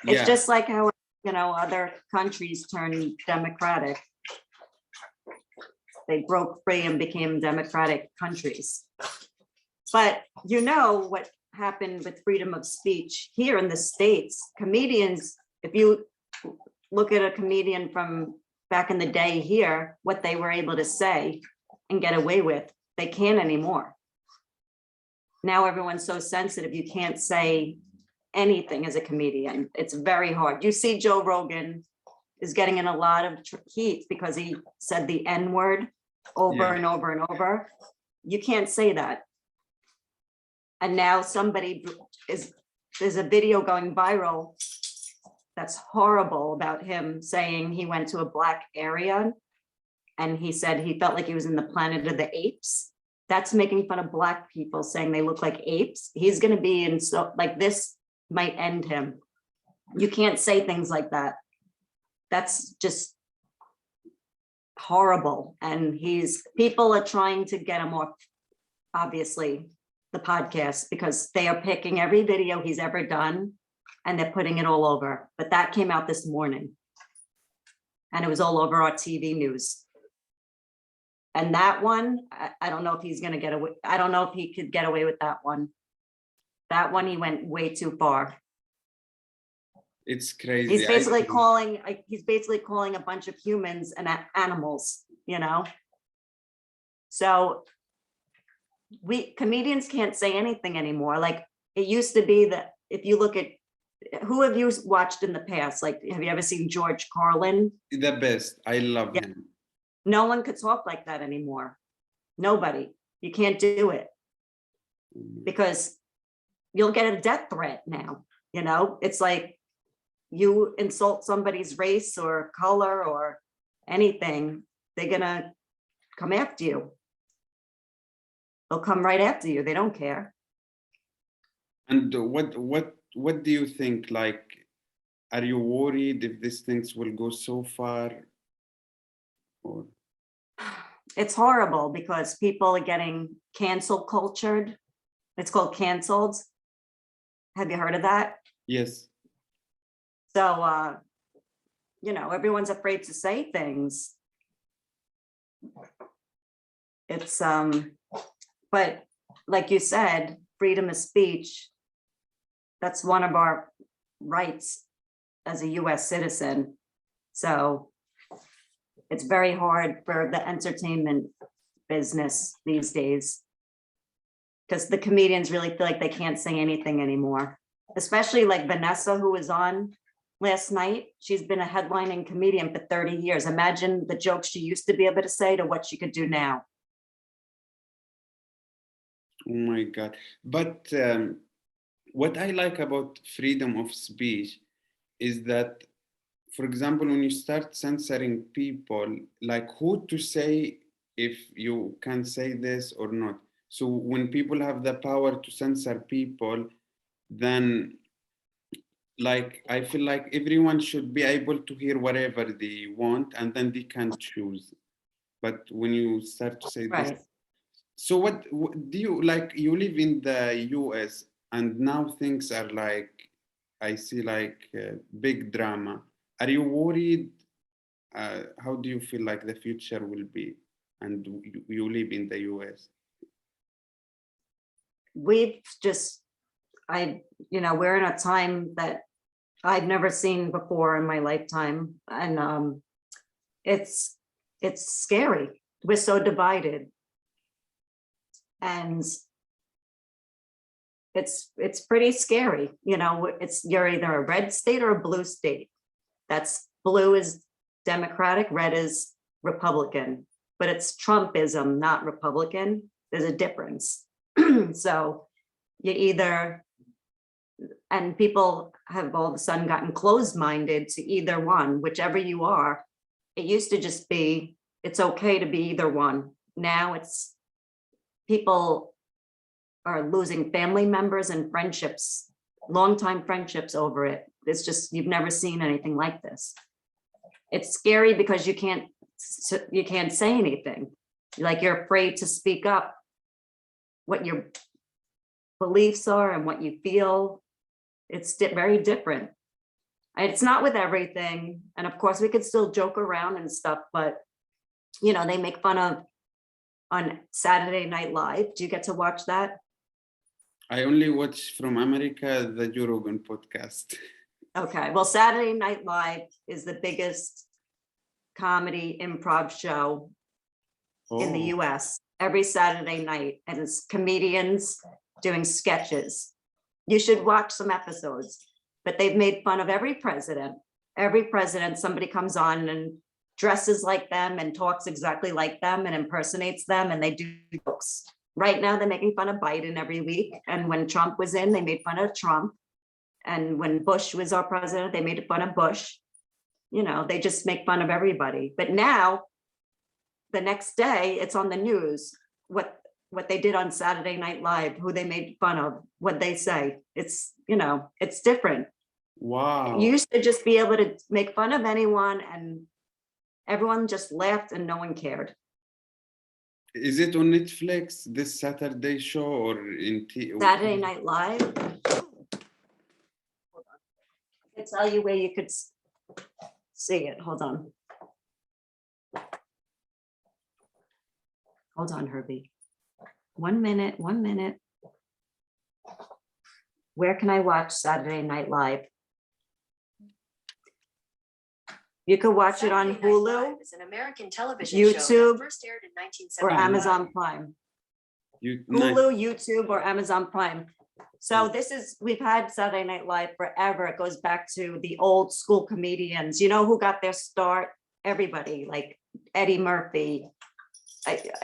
It's yeah, just like how, other countries turned democratic. They broke free and became democratic countries. But what happened with freedom of speech here in the States, comedians, if you look at a comedian from back in the day here, what they were able to say and get away with, they can't anymore. Now everyone's so sensitive, you can't say anything as a comedian. It's very hard. You see Joe Rogan is getting in a lot of heat because he said the N word over Yeah. and over and over. You can't say that. And now there's a video going viral that's horrible about him saying he went to a Black area and he said he felt like he was in the Planet of the Apes. That's making fun of Black people, saying they look like apes. He's going to be in, so like, this might end him. You can't say things like that. That's just horrible. And people are trying to get him off, obviously, the podcast, because they are picking every video he's ever done and they're putting it all over. But that came out this morning and it was all over our TV news. And that one, I don't know if he's going to get away. I don't know if he could get away with that one. That one, he went way too far. it's crazy. He's basically calling a bunch of humans and animals, So comedians can't say anything anymore. Like, it used to be that if you look at, who have you watched in the past? Like, have you ever seen George Carlin? The best. I love Yeah. him. No one could talk like that anymore. Nobody. You can't do it because you'll get a death threat now. It's like you insult somebody's race or color or anything, they're gonna come after you. They'll come right after you. They don't care. And what do you think? Like, are you worried if these things will go so far? Or It's horrible because people are getting cancel cultured. It's called canceled. Have you heard of that? Yes. So, everyone's afraid to say things. It's, but like you said, freedom of speech, that's one of our rights as a US citizen. So it's very hard for the entertainment business these days, because the comedians really feel like they can't say anything anymore, especially like Vanessa, who was on last night. She's been a headlining comedian for 30 years. Imagine the jokes she used to be able to say to what she could do now. Oh my God. But what I like about freedom of speech is that, for example, when you start censoring people, like who to say if you can say this or not. So when people have the power to censor people, then like I feel like everyone should be able to hear whatever they want and then they can choose. But when you start to say this, Right. so what do you like? You live in the US and now things are like, I see like big drama. Are you worried? How do you feel like the future will be? And you live in the US. We've just, we're in a time that I've never seen before in my lifetime. And it's scary. We're so divided. And it's pretty scary. You're either a red state or a blue state. That's blue is Democratic, red is Republican, but it's Trumpism, not Republican. There's a difference. So you either, and people have all of a sudden gotten closed-minded to either one, whichever you are. It used to just be, it's okay to be either one. Now it's, people are losing family members and friendships, longtime friendships over it. It's just, you've never seen anything like this. It's scary because you can't say anything. Like you're afraid to speak up what your beliefs are and what you feel. It's very different. It's not with everything. And of course we could still joke around and stuff, but they make fun of on Saturday Night Live. Do you get to watch that? I only watch from America the Joe Rogan podcast. Okay, well, Saturday Night Live is the biggest comedy improv show in the US every Saturday night, and it's comedians doing sketches. You should watch some episodes, but they've made fun of every president. Every president, somebody comes on and dresses like them and talks exactly like them and impersonates them, and they do jokes. Right now, they're making fun of Biden every week. And when Trump was in, they made fun of Trump. And when Bush was our president, they made fun of Bush. They just make fun of everybody. But now, the next day, it's on the news, what they did on Saturday Night Live, who they made fun of, what they say. It's different. Wow. You used to just be able to make fun of anyone and everyone just laughed and no one cared. Is it on Netflix, this Saturday show, or in Saturday Night Live? I can tell you where you could see it. Hold on. Hold on, Herbie. 1 minute, 1 minute. Where can I watch Saturday Night Live? You could watch it on Hulu, is an American television YouTube, show that first aired in or 1979. Amazon Prime. Nice. Hulu, YouTube, or Amazon Prime. So we've had Saturday Night Live forever. It goes back to the old school comedians. You know who got their start? Everybody, like Eddie Murphy.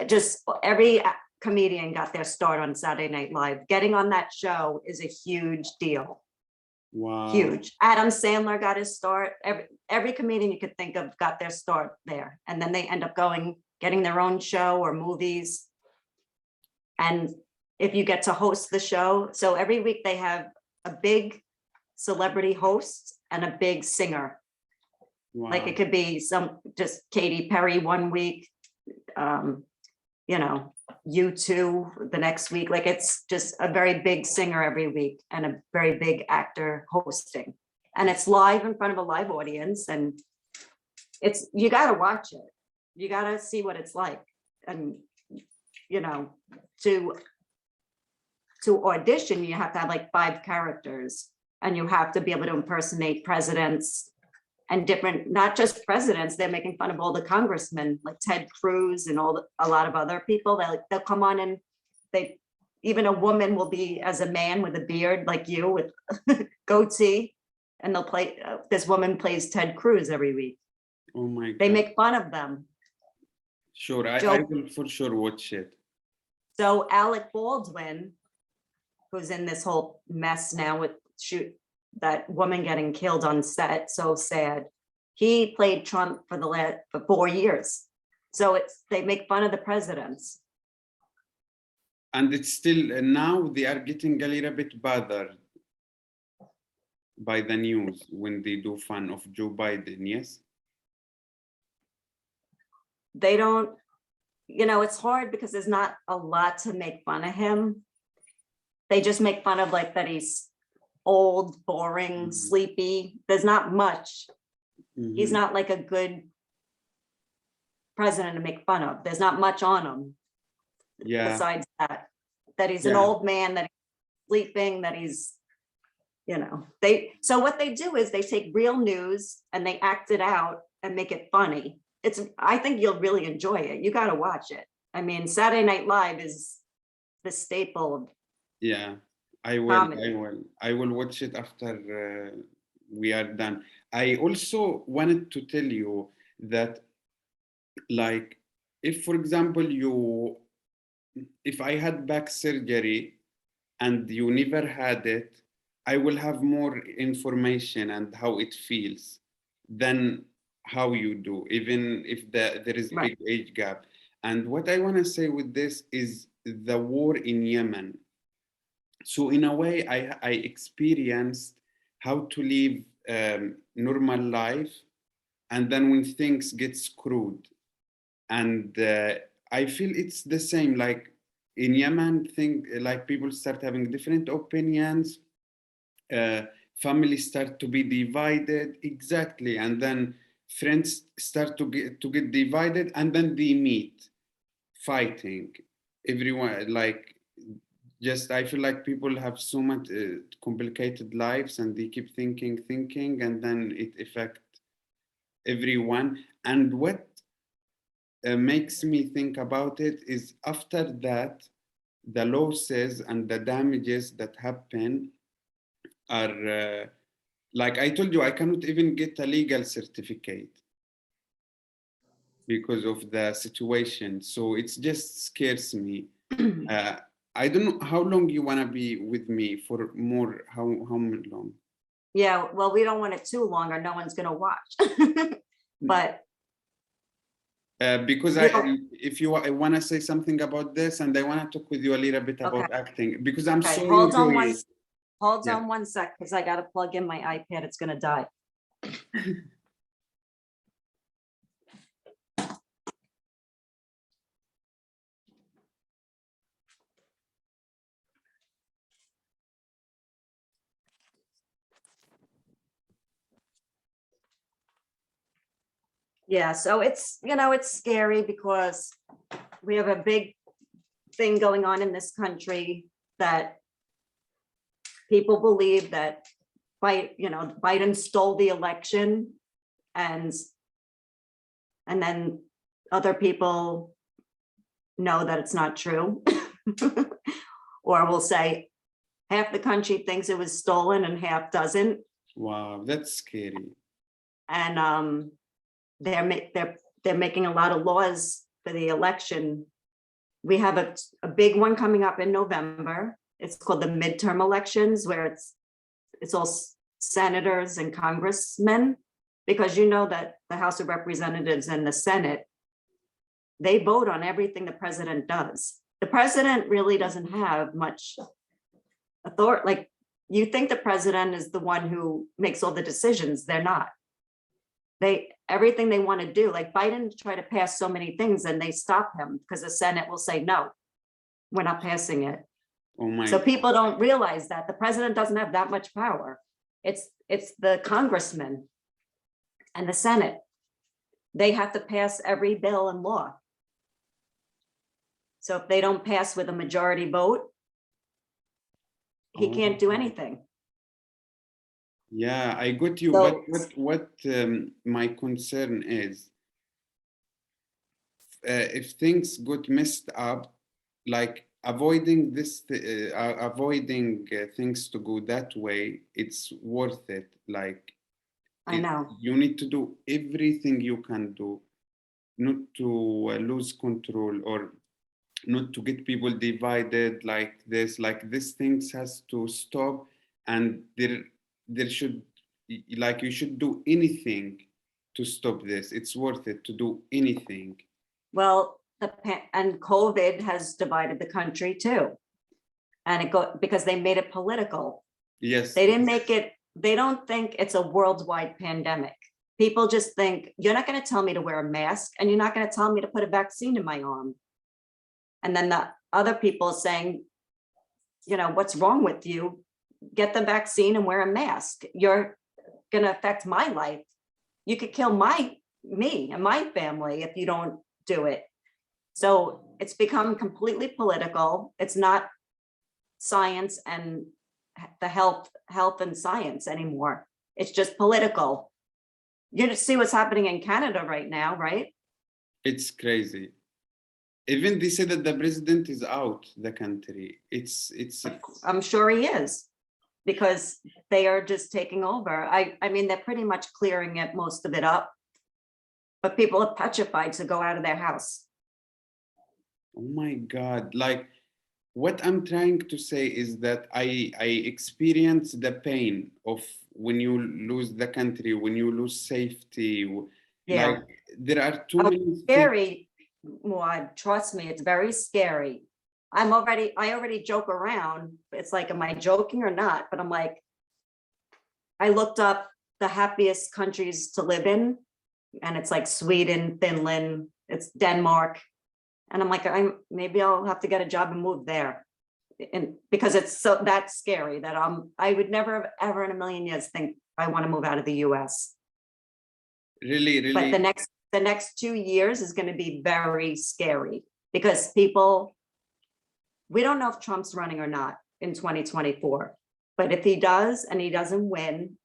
Just every comedian got their start on Saturday Night Live. Getting on that show is a huge deal. Wow. Huge. Adam Sandler got his start. Every comedian you could think of got their start there. And then they end up getting their own show or movies. And if you get to host the show, so every week they have a big celebrity host and a big singer. Wow. Like it could be just Katy Perry one week, U2 the next week. Like it's just a very big singer every week and a very big actor hosting. And it's live in front of a live audience, and you gotta watch it. You gotta see what it's like. And, you know, to audition, you have to have like 5 characters, and you have to be able to impersonate presidents and different, not just presidents. They're making fun of all the congressmen, like Ted Cruz and a lot of other people. They'll come on, and even a woman will be as a man with a beard like you with goatee, and they'll play, this woman plays Ted Cruz every week. Oh my God. They make fun of them. Sure, I Joe- will for sure watch it. So Alec Baldwin, who's in this whole mess now with that woman getting killed on set, so sad. He played Trump for 4 years. So they make fun of the presidents. And it's still, now they are getting a little bit bothered by the news when they do fun of Joe Biden, yes? They don't, it's hard because there's not a lot to make fun of him. They just make fun of like that he's old, boring, sleepy. There's not much. He's not like a good president to make fun of. There's not much on him. Yeah. Besides that he's an old man, that he's sleeping, that he's, so what they do is they take real news and they act it out and make it funny. I think you'll really enjoy it. You got to watch it. I mean, Saturday Night Live is the staple. Yeah, I will watch it after we are done. I also wanted to tell you that, like, if, for example, if I had back surgery and you never had it, I will have more information and how it feels than how you do, even if there is a big age gap. And what I want to say with this is the war in Yemen. So in a way, I experienced how to live normal life, and then when things get screwed. And I feel it's the same, like in Yemen, like people start having different opinions, families start to be divided, exactly, and then friends start to get divided, and then they meet, fighting, everyone, like, I feel like people have so much complicated lives, and they keep thinking, and then it affects everyone. And what makes me think about it is after that, the losses and the damages that happen are, like I told you, I cannot even get a legal certificate because of the situation. So it just scares me. I don't know how long you want to be with me for more, how long? Yeah, well, we don't want it too long or no one's going to watch. But because if you want to say something about this, and I want to talk with you a little bit about acting, because I'm so hold on enjoying. Hold on one sec, because I got to plug in my iPad. It's going to die. Yeah, so it's scary because we have a big thing going on in this country that people believe that Biden stole the election, and then other people know that it's not true. Or will say half the country thinks it was stolen and half doesn't. Wow, that's scary. And they're making a lot of laws for the election. We have a big one coming up in November. It's called the Midterm Elections, where it's all senators and congressmen, because that the House of Representatives and the Senate, they vote on everything the president does. The president really doesn't have much authority. Like, you think the president is the one who makes all the decisions. They're not. Everything they want to do, like Biden tried to pass so many things and they stop him because the Senate will say no. We're not passing it. Oh my. So people don't realize that the president doesn't have that much power. It's the congressman and the Senate. They have to pass every bill and law. So if they don't pass with a majority vote, he can't do anything. Yeah, I got you. So- But what my concern is, if things got messed up, like avoiding things to go that way, it's worth it. Like I know. you need to do everything you can do, not to lose control or not to get people divided like this. Like this things has to stop, and there should, like, you should do anything to stop this. It's worth it to do anything. Well, and COVID has divided the country too. And because they made it political. Yes. They didn't make it, they don't think it's a worldwide pandemic. People just think, you're not going to tell me to wear a mask and you're not going to tell me to put a vaccine in my arm. And then the other people saying, you know, what's wrong with you? Get the vaccine and wear a mask. You're going to affect my life. You could kill me and my family if you don't do it. So it's become completely political. It's not science and the health and science anymore. It's just political. You just see what's happening in Canada right now, right? It's crazy. Even they say that the president is out the country. It's I'm sure he is, because they are just taking over. I mean, they're pretty much clearing it, most of it up, but people are petrified to go out of their house. Oh my God. Like, what I'm trying to say is that I experience the pain of when you lose the country, when you lose safety. Yeah. Like, there are too Oh, many things. Scary, Muad, trust me, it's very scary. I already joke around. It's like, am I joking or not? But I'm like, I looked up the happiest countries to live in, and it's like Sweden, Finland, it's Denmark. And I'm like, maybe I'll have to get a job and move there. And because it's so that's scary that I would never ever in a million years think I want to move out of the US. Really. But the next 2 years is going to be very scary, because we don't know if Trump's running or not in 2024. But if he does and he doesn't win,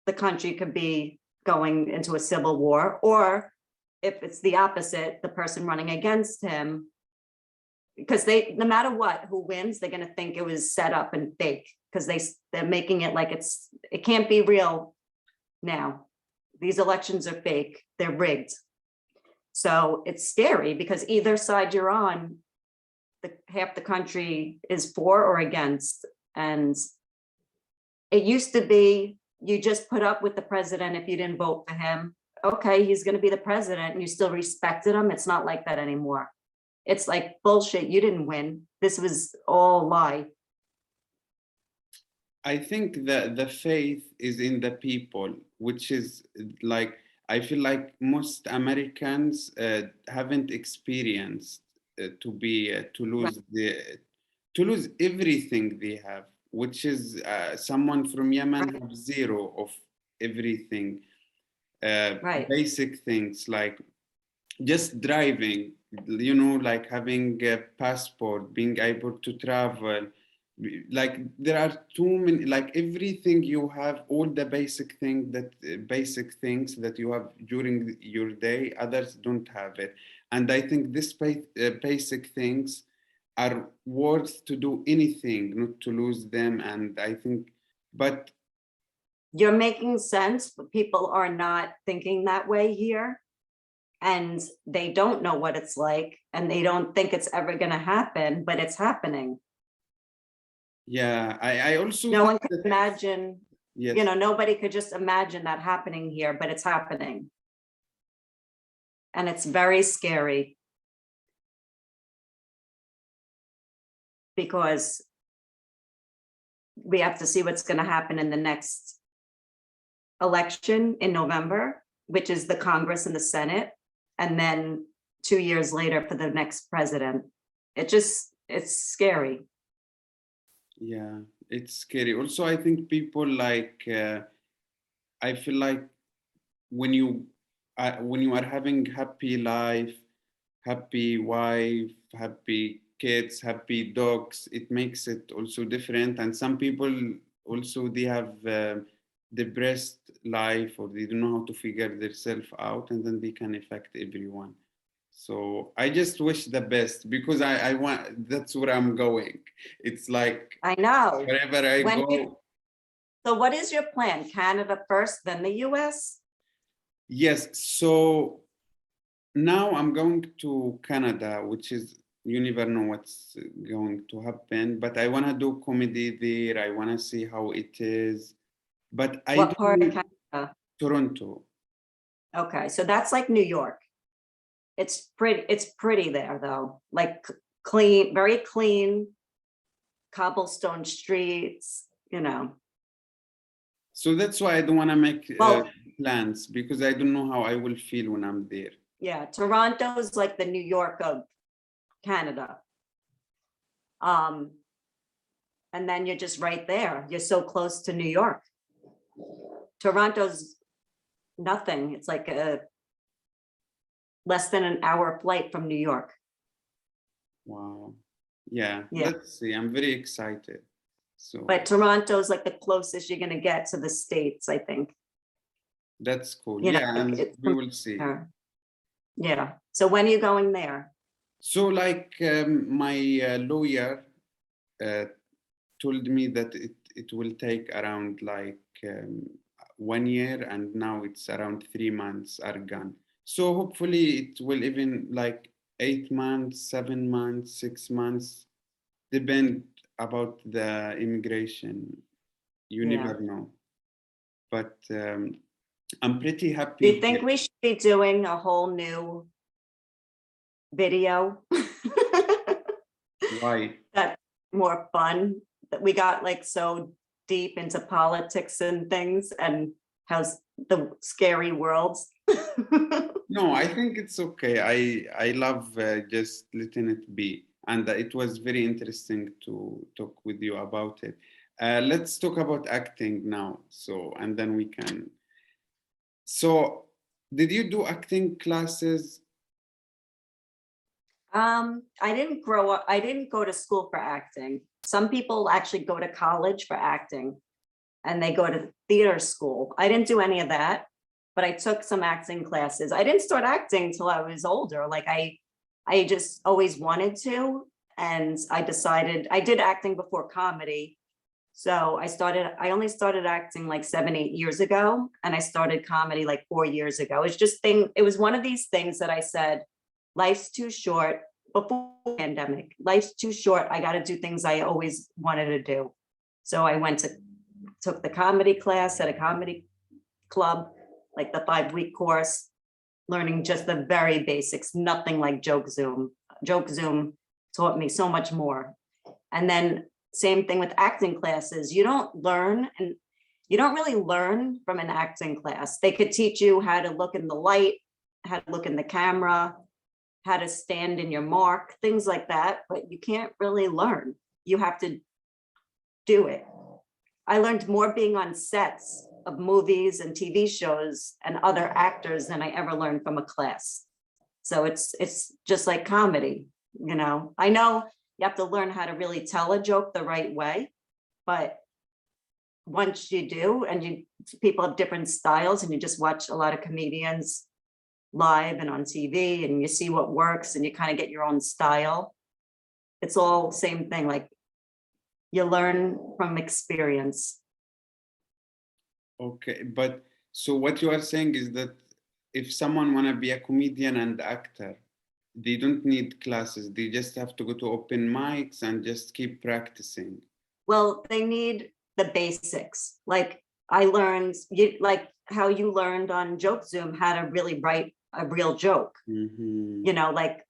the country could be going into a civil war. Or if it's the opposite, the person running against him, because no matter what, who wins, they're going to think it was set up and fake, because they're making it like it can't be real now. These elections are fake, they're rigged. So it's scary, because either side you're on, half the country is for or against. And it used to be, you just put up with the president if you didn't vote for him. Okay, he's going to be the president and you still respected him. It's not like that anymore. It's like, bullshit, you didn't win. This was all a lie. I think that the faith is in the people, which is like, I feel like most Americans haven't experienced to lose everything they have, which is someone from Yemen have zero of everything. Right. Basic things like just driving, you know, like having a passport, being able to travel. Like, there are too many, like everything you have, all the basic things that you have during your day, others don't have it. And I think this basic things are worth to do anything, not to lose them. And I think, but You're making sense, but people are not thinking that way here. And they don't know what it's like, and they don't think it's ever going to happen, but it's happening. yeah, I also No think one could that- imagine, yes. you know, nobody could just imagine that happening here, but it's happening. And it's very scary. Because we have to see what's going to happen in the next election in November, which is the Congress and the Senate, and then 2 years later for the next president. it's scary. Yeah, it's scary. Also, I think people like, I feel like when you are having happy life, happy wife, happy kids, happy dogs, it makes it also different. And some people also they have depressed life, or they don't know how to figure themselves out, and then they can affect everyone. So I just wish the best, because I want, that's where I'm going. It's like I know. wherever I When you, go. so what is your plan? Canada first, then the US? Yes, so now I'm going to Canada, which is, you never know what's going to happen, but I want to do comedy there. I want to see how it is. But I What part of do Canada? Toronto. Okay, so that's like New York. It's pretty there though, like clean, very clean, cobblestone streets, you know. So that's why I don't want to make Well, plans, because I don't know how I will feel when I'm there. yeah, Toronto's like the New York of Canada. And then you're just right there. You're so close to New York. Toronto's nothing. It's like a less than an hour flight from New York. Wow. Yeah, Yeah. let's see. I'm very excited. So But Toronto's like the closest you're gonna get to the States, I think. that's cool. You know, Yeah, like and it's we will see. yeah. So when are you going there? So, like, my lawyer told me that it will take around like 1 year, and now it's around 3 months are gone. So hopefully it will even like 8 months, 7 months, 6 months, depend about the immigration. You Yeah. never know. But I'm pretty Do happy you think here. we should be doing a whole new video? Why? That's more fun, that we got like so deep into politics and things and how's the scary worlds. No, I think it's okay. I love just letting it be, and it was very interesting to talk with you about it. Let's talk about acting now. So, and then we can. So, did you do acting classes? I didn't grow up, I didn't go to school for acting. Some people actually go to college for acting and they go to theater school. I didn't do any of that, but I took some acting classes. I didn't start acting till I was older. Like I just always wanted to. And I decided I did acting before comedy. So I only started acting like 7, 8 years ago. And I started comedy like 4 years ago. It was one of these things that I said, life's too short. Before the pandemic, life's too short. I got to do things I always wanted to do. So I took the comedy class at a comedy club, like the 5-week course, learning just the very basics, nothing like Joke Zoom. Joke Zoom taught me so much more. And then same thing with acting classes. You don't really learn from an acting class. They could teach you how to look in the light, how to look in the camera, how to stand in your mark, things like that, but you can't really learn. You have to do it. I learned more being on sets of movies and TV shows and other actors than I ever learned from a class. So it's just like comedy, you know. I know you have to learn how to really tell a joke the right way, but once you do, and people have different styles, and you just watch a lot of comedians live and on TV, and you see what works, and you kind of get your own style. It's all same thing, like you learn from experience. Okay, but so what you are saying is that if someone want to be a comedian and actor, they don't need classes. They just have to go to open mics and just keep practicing. Well, they need the basics. Like I learned, like how you learned on Joke Zoom how to really write a real joke. Mm-hmm. You know, like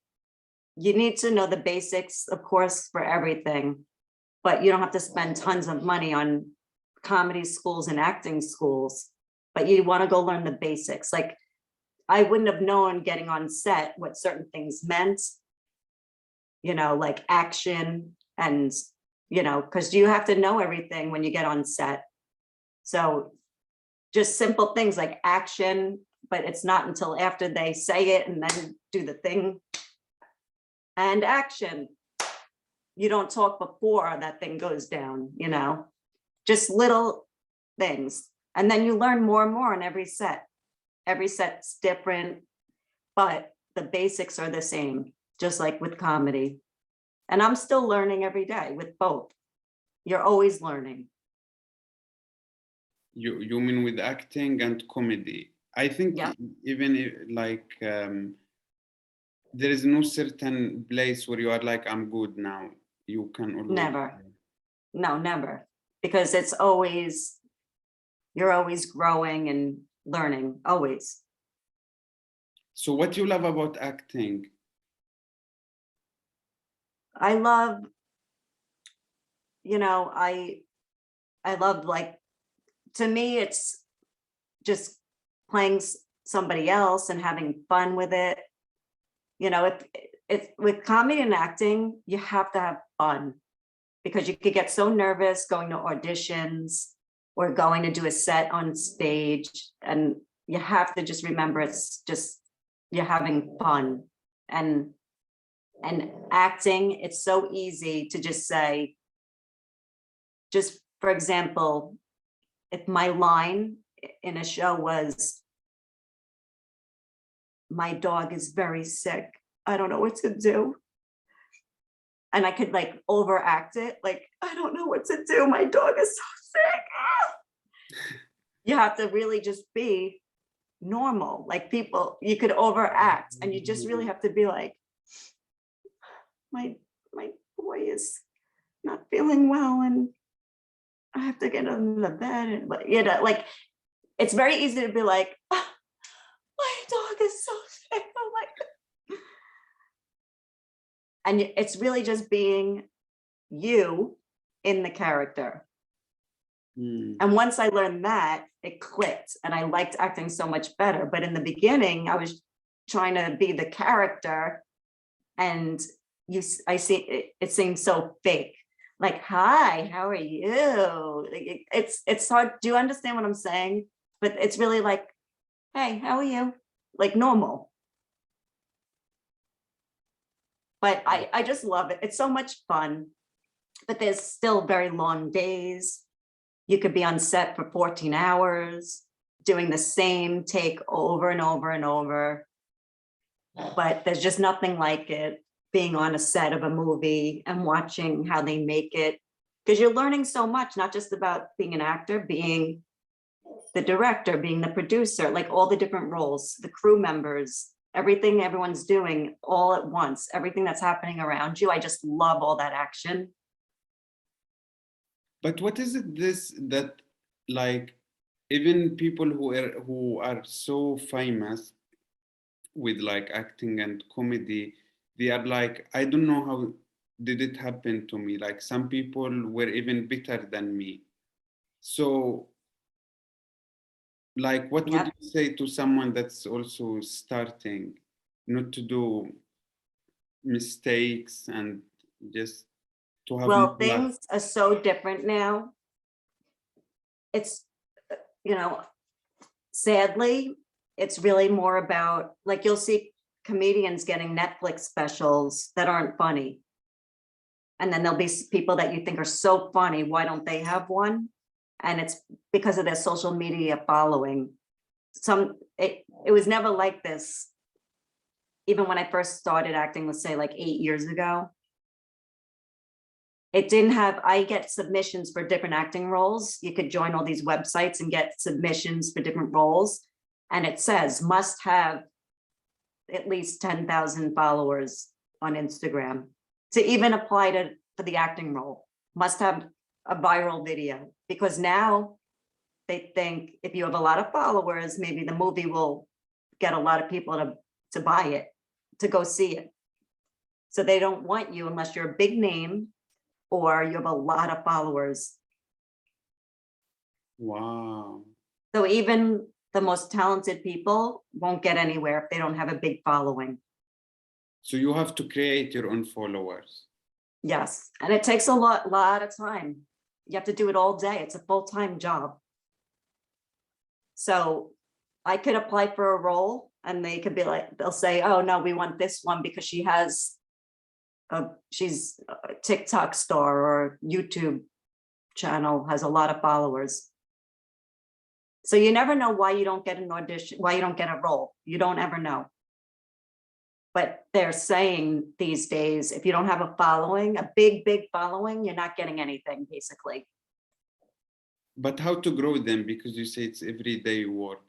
you need to know the basics, of course, for everything, but you don't have to spend tons of money on comedy schools and acting schools, but you want to go learn the basics. Like I wouldn't have known getting on set what certain things meant like action and, because you have to know everything when you get on set. So just simple things like action, but it's not until after they say it and then do the thing. And action. You don't talk before that thing goes down, just little things. And then you learn more and more on every set. Every set's different, but the basics are the same, just like with comedy. And I'm still learning every day with both. You're always learning. You mean with acting and comedy? I think Yeah. even there is no certain place where you are like, I'm good now. You can always. Never. No, never. Because it's always, you're always growing and learning, always. So what you love about acting? I love, I love, like, to me, it's just playing somebody else and having fun with it. If with comedy and acting, you have to have fun because you could get so nervous going to auditions or going to do a set on stage, and you have to just remember it's just you're having fun. And acting, it's so easy to just say, just for example, if my line in a show was, my dog is very sick, I don't know what to do. And I could like overact it, like, I don't know what to do, my dog is so sick. You have to really just be normal, like people, you could overact and you just really have to be like, my boy is not feeling well and I have to get on the bed, and like it's very easy to be like, oh, my dog is so sick. Oh my God. And it's really just being you in the character. And once I learned that, it clicked and I liked acting so much better. But in the beginning, I was trying to be the character and I see it seems so fake. Like, hi, how are you? It's hard. Do you understand what I'm saying? But it's really like, hey, how are you? Like normal. But I just love it. It's so much fun. But there's still very long days. You could be on set for 14 hours, doing the same take over and over and over. But there's just nothing like it, being on a set of a movie and watching how they make it. Because you're learning so much, not just about being an actor, being the director, being the producer, like all the different roles, the crew members, everything everyone's doing all at once, everything that's happening around you. I just love all that action. But what is it that like even people who are so famous with like acting and comedy, they are like, I don't know how did it happen to me. Like some people were even better than me. So like what would Yep. you say to someone that's also starting, not to do mistakes and just to have Well, more luck? things are so different now. It's, sadly, it's really more about, like, you'll see comedians getting Netflix specials that aren't funny. And then there'll be people that you think are so funny, why don't they have one? And it's because of their social media following. It was never like this. Even when I first started acting, let's say like 8 years ago, it didn't have, I get submissions for different acting roles. You could join all these websites and get submissions for different roles. And it says must have at least 10,000 followers on Instagram to even apply for the acting role. Must have a viral video, because now they think if you have a lot of followers, maybe the movie will get a lot of people to buy it, to go see it. So they don't want you unless you're a big name or you have a lot of followers. Wow. So even the most talented people won't get anywhere if they don't have a big following. So you have to create your own followers. Yes, and it takes a lot of time. You have to do it all day. It's a full-time job. So I could apply for a role and they could be like, they'll say, oh, no, we want this one because she's a TikTok star or YouTube channel, has a lot of followers. So you never know why you don't get an audition, why you don't get a role. You don't ever know. But they're saying these days, if you don't have a following, a big following, you're not getting anything, basically. But how to grow them? Because you say it's everyday work.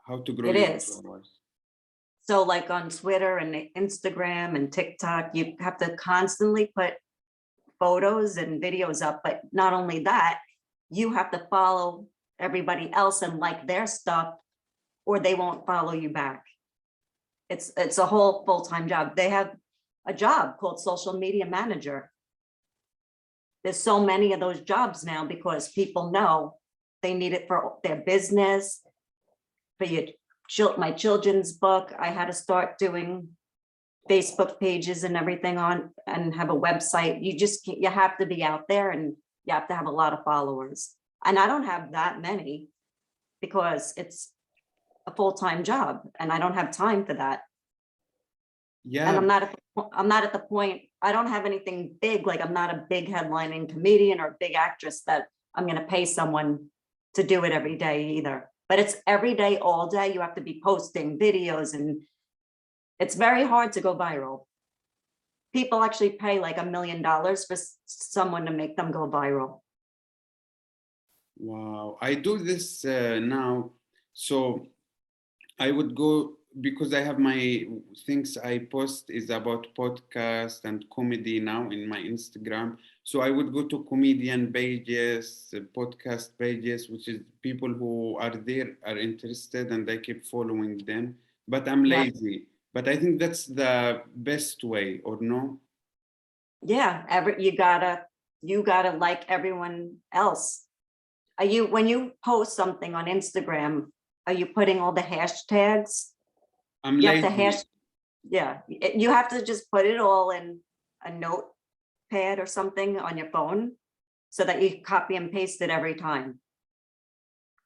How to grow It your is. followers? So like on Twitter and Instagram and TikTok, you have to constantly put photos and videos up. But not only that, you have to follow everybody else and like their stuff, or they won't follow you back. It's a whole full-time job. They have a job called social media manager. There's so many of those jobs now because people know they need it for their business, for my children's book. I had to start doing Facebook pages and everything on and have a website. You have to be out there and you have to have a lot of followers. And I don't have that many because it's a full-time job and I don't have time for that. Yeah. And I'm not at the point, I don't have anything big, like I'm not a big headlining comedian or big actress that I'm gonna pay someone to do it every day either. But it's every day, all day, you have to be posting videos and it's very hard to go viral. People actually pay like $1 million for someone to make them go viral. Wow, I do this now. So I would go, because I have my things I post is about podcast and comedy now in my Instagram. So I would go to comedian pages, podcast pages, which is people who are there are interested and I keep following them. But I'm Yeah. lazy. But I think that's the best way, or no? Yeah, you gotta like everyone else. When you post something on Instagram, are you putting all the hashtags? I'm You have to lazy. you have to just put it all in a notepad or something on your phone so that you copy and paste it every time.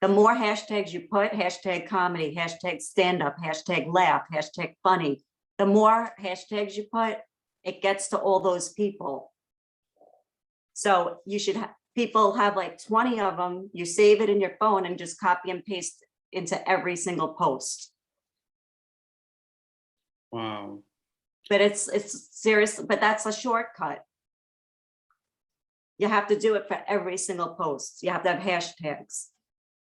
The more hashtags you put, hashtag comedy, hashtag stand-up, hashtag laugh, hashtag funny, the more hashtags you put, it gets to all those people. So you should people have like 20 of them, you save it in your phone and just copy and paste into every single post. Wow. But it's serious, but that's a shortcut. You have to do it for every single post. You have to have hashtags.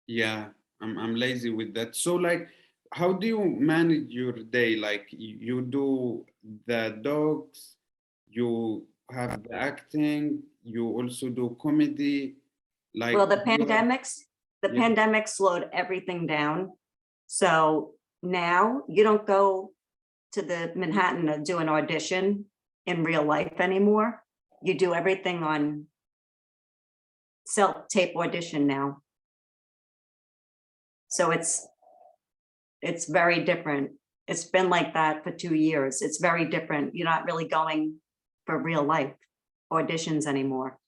Yeah, I'm lazy with that. So like, how do you manage your day? Like you do the dogs, you have the acting, you also do comedy. Like Well, the you have, yeah. pandemic slowed everything down. So now you don't go to the Manhattan to do an audition in real life anymore. You do everything on self-tape audition now. So it's very different. It's been like that for 2 years. It's very different. You're not really going for real life auditions anymore.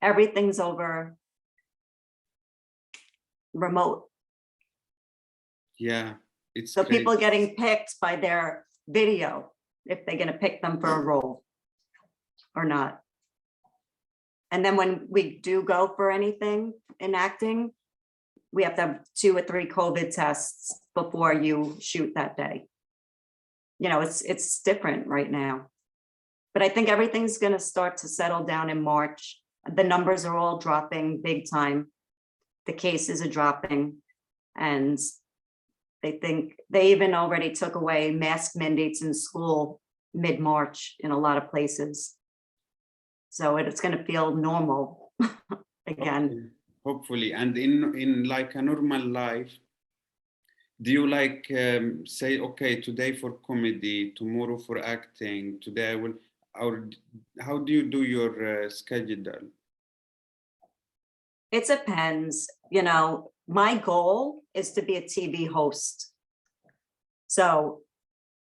Everything's over remote. Yeah, it's So crazy. people getting picked by their video, if they're gonna pick them for a role or not. And then when we do go for anything in acting, we have to have 2 or 3 COVID tests before you shoot that day. You know, it's different right now. But I think everything's gonna start to settle down in March. The numbers are all dropping big time. The cases are dropping. And they even already took away mask mandates in school mid-March in a lot of places. So it's gonna feel normal again. Hopefully. And in like a normal life, do you like say, okay, today for comedy, tomorrow for acting, today I will, or how do you do your schedule? It depends, you know, my goal is to be a TV host. So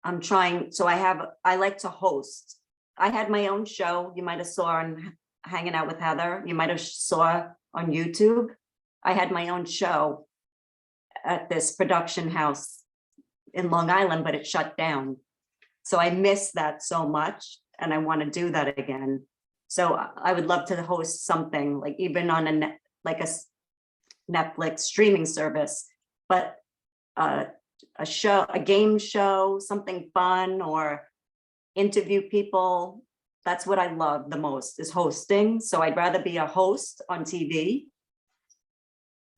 I'm trying, so I like to host. I had my own show. You might have saw on Hanging Out with Heather. You might have saw on YouTube. I had my own show at this production house in Long Island, but it shut down. So I miss that so much and I want to do that again. So I would love to host something like even on like a Netflix streaming service, but a show, a game show, something fun, or interview people. That's what I love the most is hosting. So I'd rather be a host on TV.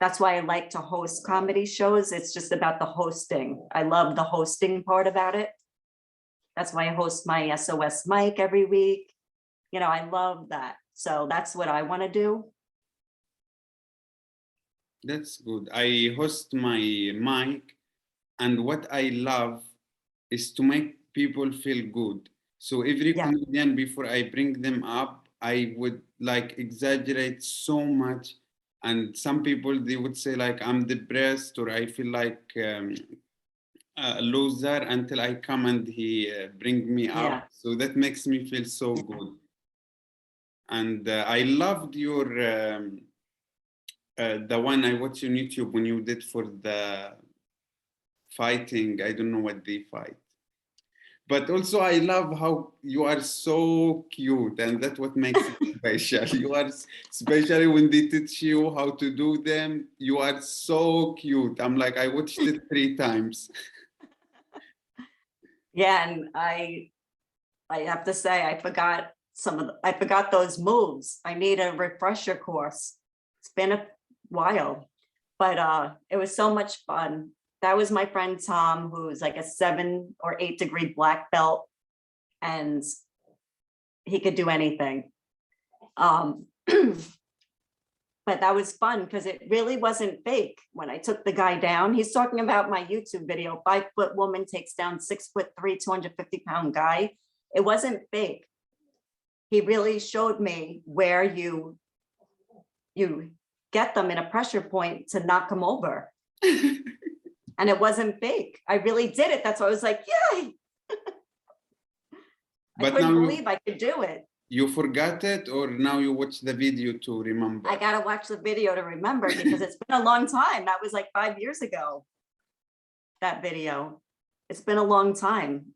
That's why I like to host comedy shows. It's just about the hosting. I love the hosting part about it. That's why I host my SOS mic every week. You know, I love that. So that's what I want to do. That's good. I host my mic, and what I love is to make people feel good. So every Yeah. comedian, before I bring them up, I would like exaggerate so much. And some people, they would say like, I'm depressed or I feel like a loser until I come and he bring me up. Yeah. So that makes me feel so good. And I loved your, the one I watched on YouTube when you did for the fighting. I don't know what they fight. But also I love how you are so cute, and that's what makes it special. You are, especially when they teach you how to do them, you are so cute. I'm like, I watched it 3 times. Yeah, and I have to say, I forgot I forgot those moves. I need a refresher course. It's been a while, but it was so much fun. That was my friend Tom, who's like a 7 or 8 degree black belt, and he could do anything. But that was fun because it really wasn't fake. When I took the guy down, he's talking about my YouTube video, 5-foot woman takes down 6'3", 250-pound guy. It wasn't fake. He really showed me where you get them in a pressure point to knock them over. And it wasn't fake. I really did it. That's why I was like, yay. I But couldn't now believe I could do it. you forgot it, or now you watch the video to remember? I gotta watch the video to remember because it's been a long time. That was like 5 years ago, that video. It's been a long time.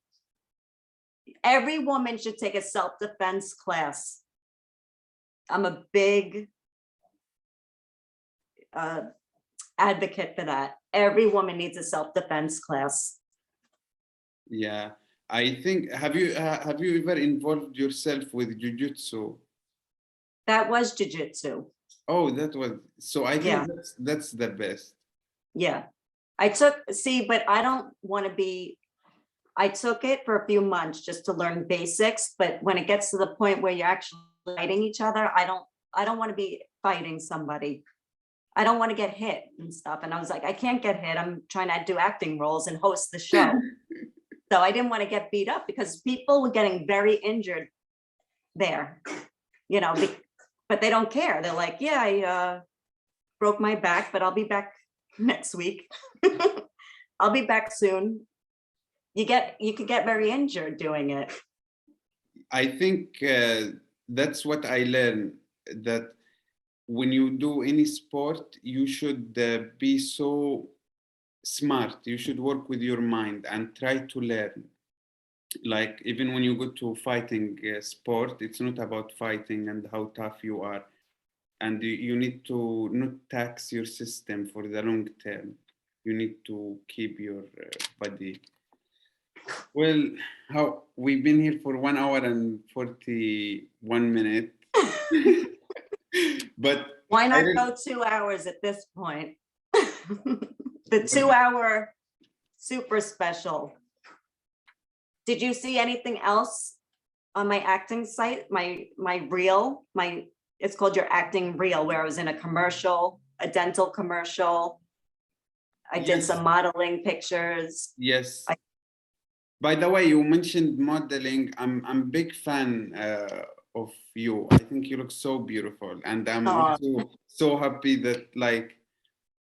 Every woman should take a self-defense class. I'm a big advocate for that. Every woman needs a self-defense class. Yeah, I think, have you ever involved yourself with jujitsu? That was jujitsu. Oh, that was, so I think Yeah. that's the best. Yeah. But I don't want to be, I took it for a few months just to learn basics, but when it gets to the point where you're actually fighting each other, I don't want to be fighting somebody. I don't want to get hit and stuff. And I was like, I can't get hit. I'm trying to do acting roles and host the show. So I didn't want to get beat up because people were getting very injured there, you know, but they don't care. They're like, yeah, I broke my back, but I'll be back next week. I'll be back soon. You could get very injured doing it. I think that's what I learned, that when you do any sport, you should be so smart. You should work with your mind and try to learn. Like even when you go to fighting sport, it's not about fighting and how tough you are. And you need to not tax your system for the long term. You need to keep your body. Well, how we've been here for 1 hour and 41 minutes. But why not go 2 hours at this point? The 2-hour super special. Did you see anything else on my acting site? My reel, it's called Your Acting Reel, where I was in a commercial, a dental commercial. I did Yes. some modeling pictures. Yes. By the way, you mentioned modeling. I'm a big fan of you. I think you look so beautiful, and I'm also so happy that like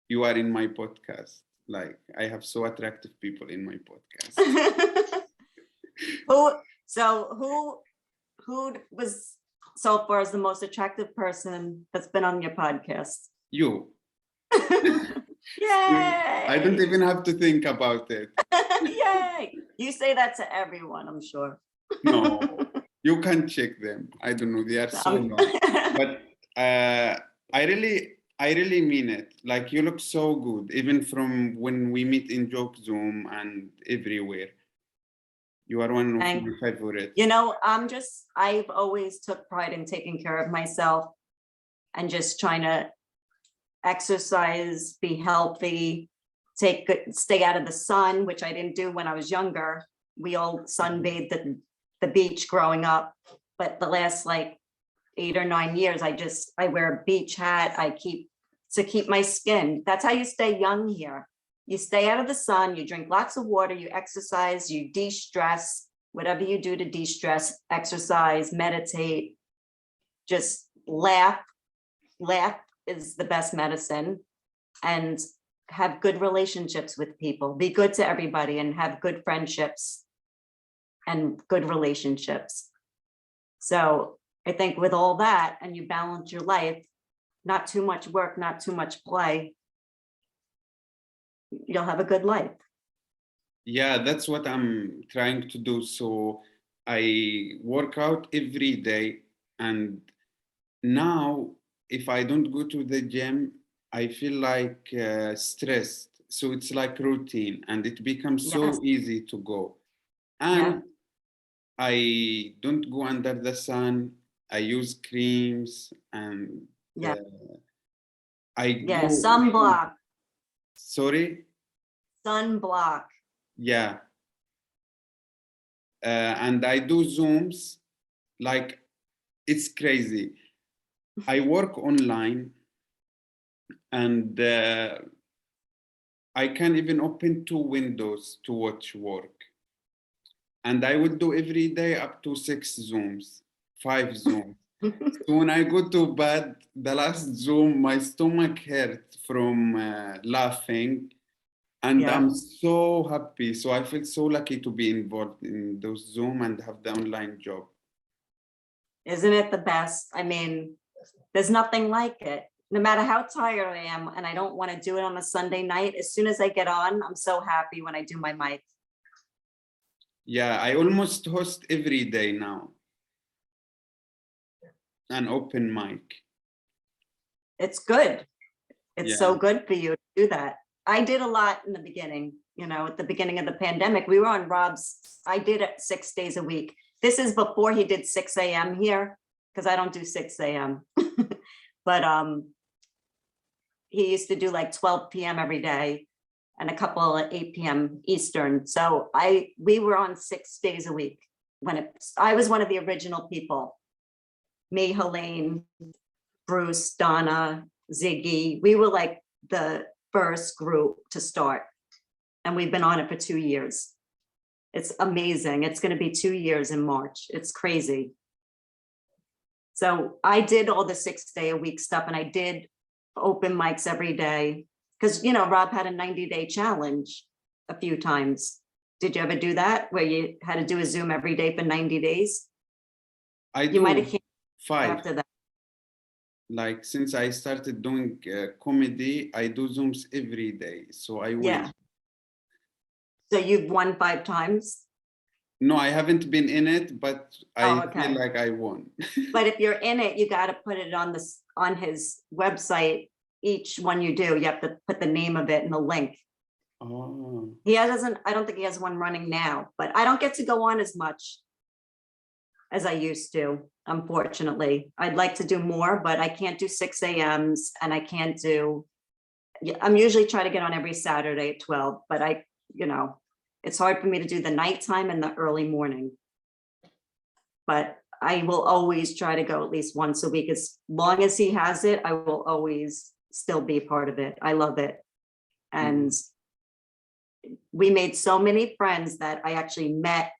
you are in my podcast. Like I have so attractive people in my podcast. Who was so far as the most attractive person that's been on your podcast? You. Yay! I don't even have to think about it. Yay! You say that to everyone, I'm sure. No, you can check them. I don't know. They are so long. But I really mean it. Like, you look so good, even from when we meet in Joke Zoom and everywhere. You are one of Thank my favorites. You know, I've always took pride in taking care of myself and just trying to exercise, be healthy, stay out of the sun, which I didn't do when I was younger. We all sunbathed at the beach growing up, but the last like 8 or 9 years, I wear a beach hat. To keep my skin. That's how you stay young here. You stay out of the sun, you drink lots of water, you exercise, you de-stress, whatever you do to de-stress, exercise, meditate, just laugh. Laugh is the best medicine, and have good relationships with people. Be good to everybody and have good friendships and good relationships. So I think with all that, and you balance your life, not too much work, not too much play, you'll have a good life. Yeah, that's what I'm trying to do. So I work out every day, and now if I don't go to the gym, I feel like stressed. So it's like routine, and it becomes so Yes. easy to go. Yeah. And I don't go under the sun. I use creams, and Yeah. I Yeah. go. Sunblock. Sorry? Sunblock. Yeah. And I do Zooms, like, it's crazy. I work online, and I can even open 2 windows to watch work. And I will do every day up to 6 Zooms, 5 Zooms. So when I go to bed, the last Zoom, my stomach hurt from laughing. And Yeah. I'm so happy. So I feel so lucky to be involved in those Zoom and have the online job. Isn't it the best? I mean, there's nothing like it. No matter how tired I am and I don't want to do it on a Sunday night, as soon as I get on, I'm so happy when I do my mic. Yeah, I almost host every day now. An open mic. It's good. It's Yeah. so good for you to do that. I did a lot in the beginning, at the beginning of the pandemic. We were on I did it 6 days a week. This is before he did 6 a.m. here, because I don't do 6 a.m. But he used to do like 12 p.m. every day and a couple at 8 p.m. Eastern. So we were on 6 days a week I was one of the original people. Me, Helene, Bruce, Donna, Ziggy. We were like the first group to start. And we've been on it for 2 years. It's amazing. It's going to be 2 years in March. It's crazy. So I did all the 6 day a week stuff, and I did open mics every day because, Rob had a 90-day challenge a few times. Did you ever do that where you had to do a Zoom every day for 90 days? I do. You might have came 5. after that. Like, since I started doing comedy, I do Zooms every day. So I win. Yeah. So you've won 5 times? No, I haven't been in it, but I okay. feel like I won. But if you're in it, you got to put it on his website. Each one you do, you have to put the name of it and the link. Oh. I don't think he has one running now, but I don't get to go on as much as I used to, unfortunately. I'd like to do more, but I can't do 6 a.m.s and I can't do, I'm usually trying to get on every Saturday at 12, but it's hard for me to do the nighttime and the early morning. But I will always try to go at least once a week. As long as he has it, I will always still be a part of it. I love it. And we made so many friends that I actually met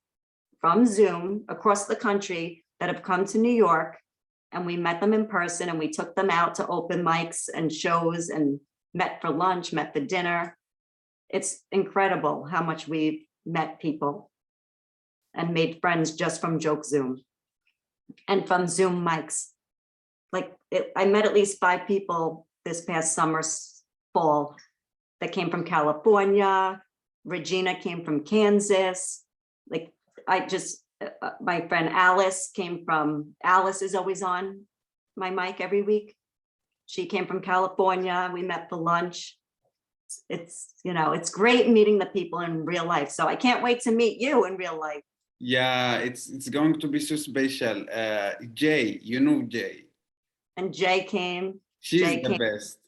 from Zoom across the country that have come to New York, and we met them in person, and we took them out to open mics and shows and met for lunch, met for dinner. It's incredible how much we've met people. and made friends just from Joke Zoom and from Zoom mics. Like I met at least 5 people this past fall that came from California. Regina came from Kansas. Like my friend Alice Alice is always on my mic every week. She came from California. We met for lunch. It's, it's great meeting the people in real life. So I can't wait to meet you in real life. Yeah, it's going to be so special. Jay, Jay. And Jay came. She's the best.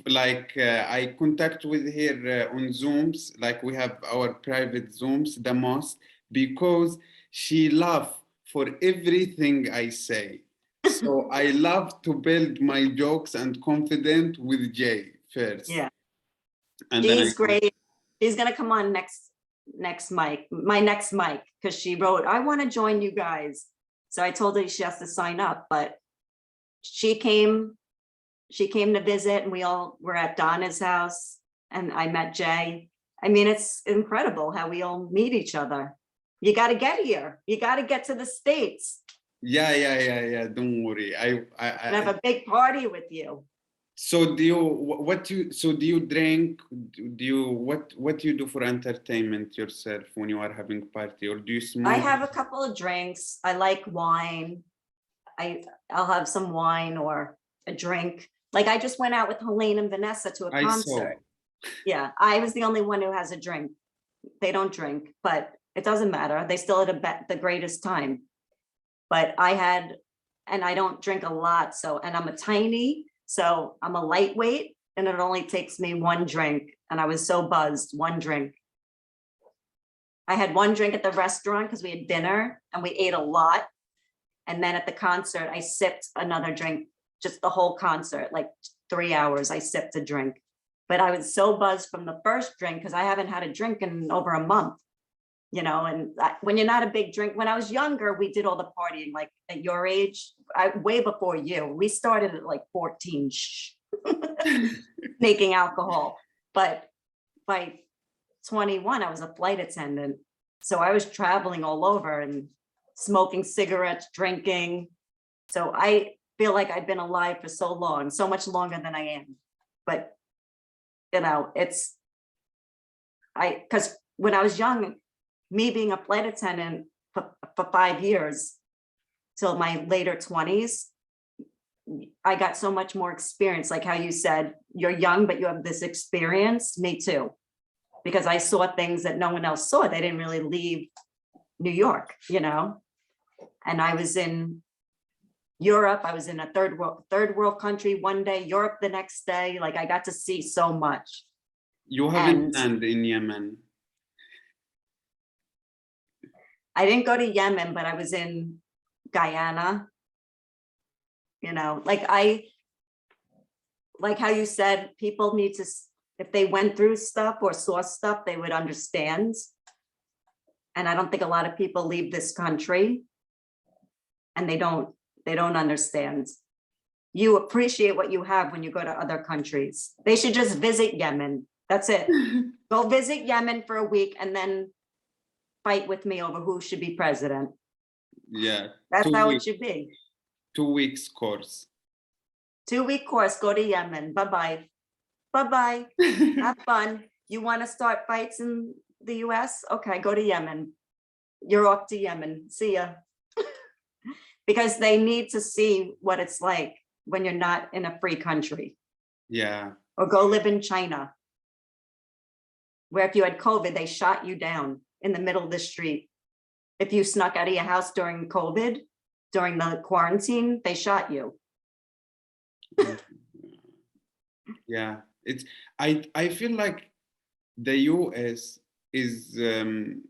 Like I contact with her on Zooms, like we have our private Zooms the most, because she laughs for everything I say. So I love to build my jokes and confident with Jay first. Yeah. And She's great. She's gonna come on my next mic, because she wrote, I want to join you guys. So I told her she has to sign up, but she came to visit, and we all were at Donna's house, and I met Jay. I mean, it's incredible how we all meet each other. You got to get here. You got to get to the States. Yeah. Don't worry. I have a big party with you. So do you drink? What do you do for entertainment yourself when you are having party, or do you smoke? I have a couple of drinks. I like wine. I'll have some wine or a drink. Like I just went out with Helene and Vanessa to a concert. Yeah, I was the only one who has a drink. They don't drink, but it doesn't matter. They still had the greatest time. But and I don't drink a lot. And I'm a tiny, so I'm a lightweight, and it only takes me 1 drink. And I was so buzzed, 1 drink. I had 1 drink at the restaurant because we had dinner and we ate a lot. And then at the concert, I sipped another drink, just the whole concert, like 3 hours, I sipped a drink. But I was so buzzed from the first drink because I haven't had a drink in over a month, and when you're not a big drink, when I was younger, we did all the partying, like at your age, way before you. We started at like 14, making alcohol. But by 21, I was a flight attendant. So I was traveling all over and smoking cigarettes, drinking. So I feel like I've been alive for so long, so much longer than I am. But, because when I was young, me being a flight attendant for 5 years till my later 20s, I got so much more experience. Like how you said, you're young, but you have this experience. Me too, because I saw things that no one else saw. They didn't really leave New York, and I was in Europe. I was in a third world country one day, Europe the next day. Like I got to see so much. You haven't landed in Yemen. I didn't go to Yemen, but I was in Guyana. Like how you said, people need to, if they went through stuff or saw stuff, they would understand. And I don't think a lot of people leave this country and they don't understand. You appreciate what you have when you go to other countries. They should just visit Yemen. That's it. Go visit Yemen for a week and then fight with me over who should be president. Yeah. That's how it should be. 2 weeks course. 2-week course, go to Yemen. Bye-bye. Bye-bye. Have fun. You want to start fights in the US? Okay, go to Yemen. You're off to Yemen. See ya. Because they need to see what it's like when you're not in a free country. Yeah. Or go live in China, where if you had COVID, they shot you down in the middle of the street. If you snuck out of your house during COVID, during the quarantine, they shot you. Yeah, I feel like the US is the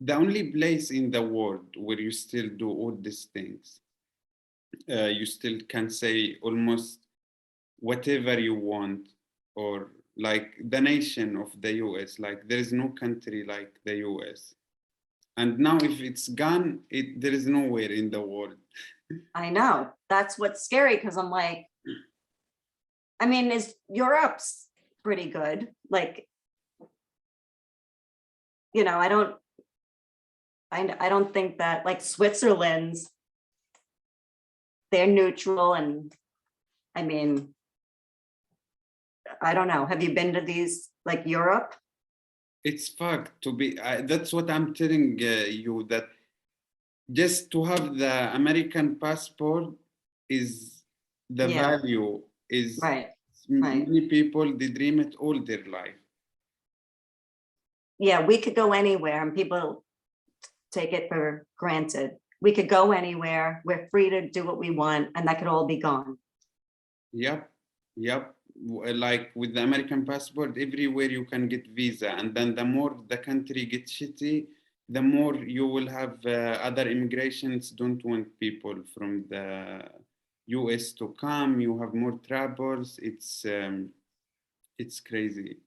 only place in the world where you still do all these things. You still can say almost whatever you want, or like the nation of the US, like there is no country like the US. And now if it's gone, there is nowhere in the world. I know. That's what's scary, because I'm like, I mean, Europe's pretty good. Like, I don't think that, like Switzerland's, they're neutral and, I mean, I don't know. Have you been to these, like Europe? It's fucked to be. That's what I'm telling you. That just to have the American passport is the Yeah. value. Is Right, right. many people they dream it all their life. Yeah, we could go anywhere and people take it for granted. We could go anywhere. We're free to do what we want and that could all be gone. Yep, yep. Like with the American passport, everywhere you can get visa, and then the more the country gets shitty, the more you will have other immigrations don't want people from the US to come. You have more troubles. It's crazy.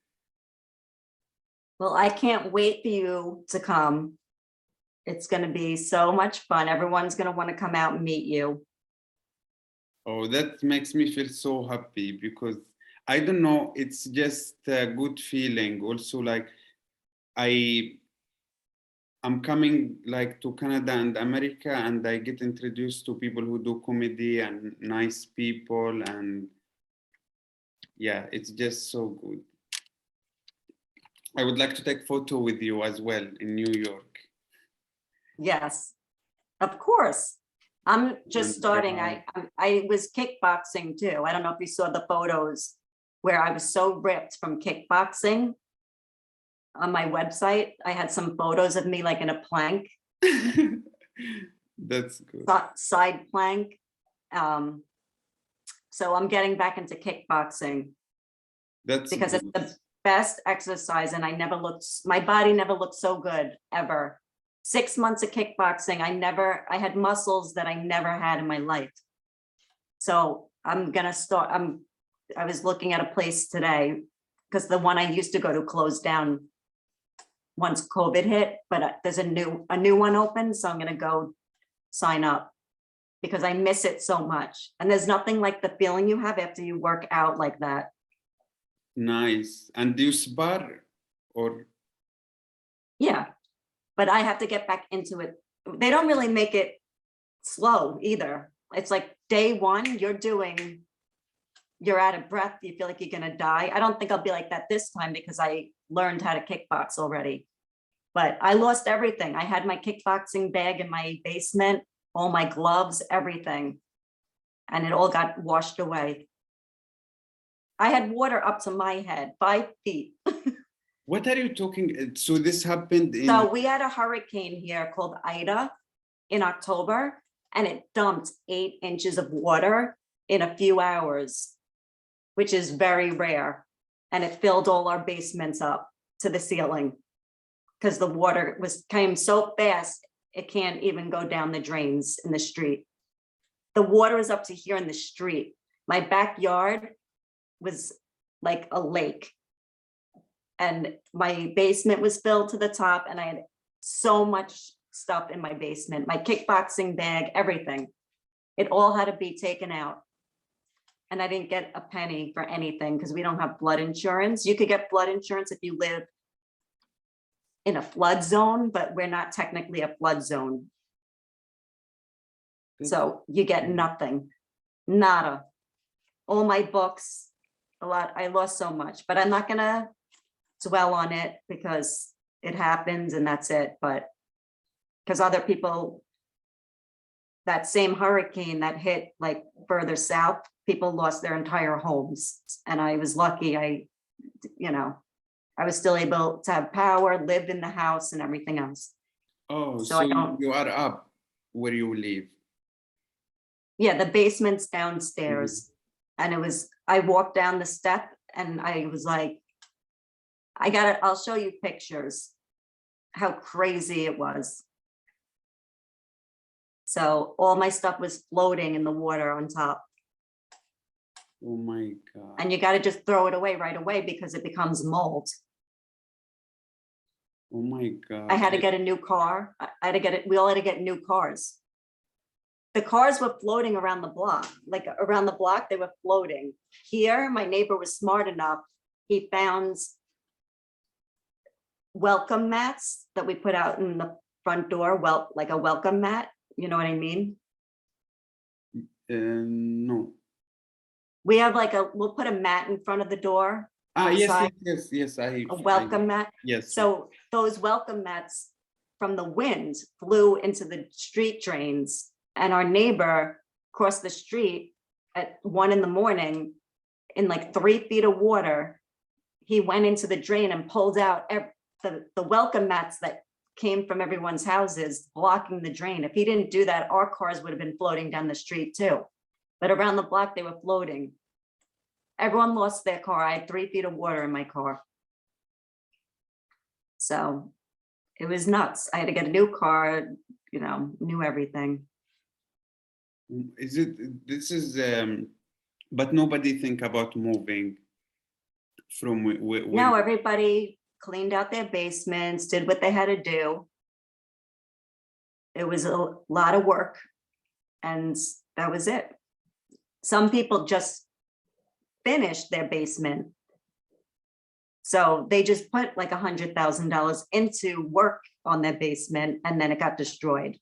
Well, I can't wait for you to come. It's gonna be so much fun. Everyone's gonna want to come out and meet you. Oh, that makes me feel so happy because I don't know. It's just a good feeling. Also, like I'm coming like to Canada and America, and I get introduced to people who do comedy and nice people, and yeah, it's just so good. I would like to take photo with you as well in New York. Yes, of course. I'm just And, starting. I was kickboxing too. I don't know if you saw the photos where I was so ripped from kickboxing. On my website, I had some photos of me like in a plank, that's good. side plank. So I'm getting back into kickboxing That's because it's good. the best exercise and my body never looked so good ever. 6 months of kickboxing, I had muscles that I never had in my life. So I'm gonna start, I was looking at a place today because the one I used to go to closed down once COVID hit, but there's a new one open, so I'm gonna go sign up because I miss it so much. And there's nothing like the feeling you have after you work out like that. Nice. And do you spar or? Yeah, but I have to get back into it. They don't really make it slow either. It's like day one, you're out of breath, you feel like you're gonna die. I don't think I'll be like that this time because I learned how to kickbox already. But I lost everything. I had my kickboxing bag in my basement, all my gloves, everything. And it all got washed away. I had water up to my head, 5 feet. What are you talking? So this happened in. So we had a hurricane here called Ida in October, and it dumped 8 inches of water in a few hours, which is very rare. And it filled all our basements up to the ceiling because the water came so fast, it can't even go down the drains in the street. The water is up to here in the street. My backyard was like a lake. And my basement was filled to the top and I had so much stuff in my basement, my kickboxing bag, everything. It all had to be taken out. And I didn't get a penny for anything because we don't have flood insurance. You could get flood insurance if you live in a flood zone, but we're not technically a flood zone. So you get nothing, nada. All my books, I lost so much, but I'm not gonna dwell on it because it happens and that's it. But because other people, that same hurricane that hit like further south, people lost their entire homes. And I was lucky, I was still able to have power, lived in the house and everything else. Oh, So I don't, you are up where you live. yeah, the basement's downstairs. And I walked down the step and I was like, I'll show you pictures, how crazy it was. So all my stuff was floating in the water on top. Oh my God. And you got to just throw it away right away because it becomes mold. Oh my God. I had to get a new car. We all had to get new cars. The cars were floating around the block, like around the block, they were floating. Here, my neighbor was smart enough. He found welcome mats that we put out in the front door, well, like a welcome mat, you know what I mean? No. We have like we'll put a mat in front of the door, Yes, outside. yes. A welcome mat. Yes. So those welcome mats from the wind flew into the street drains, and our neighbor across the street at 1 a.m. in like 3 feet of water, he went into the drain and pulled out the welcome mats that came from everyone's houses, blocking the drain. If he didn't do that, our cars would have been floating down the street too. But around the block, they were floating. Everyone lost their car. I had 3 feet of water in my car. So it was nuts. I had to get a new car, you know, new everything. But nobody think about moving from No, everybody cleaned out their basements, did what they had to do. It was a lot of work, and that was it. Some people just finished their basement. So they just put like $100,000 into work on their basement, and then it got destroyed.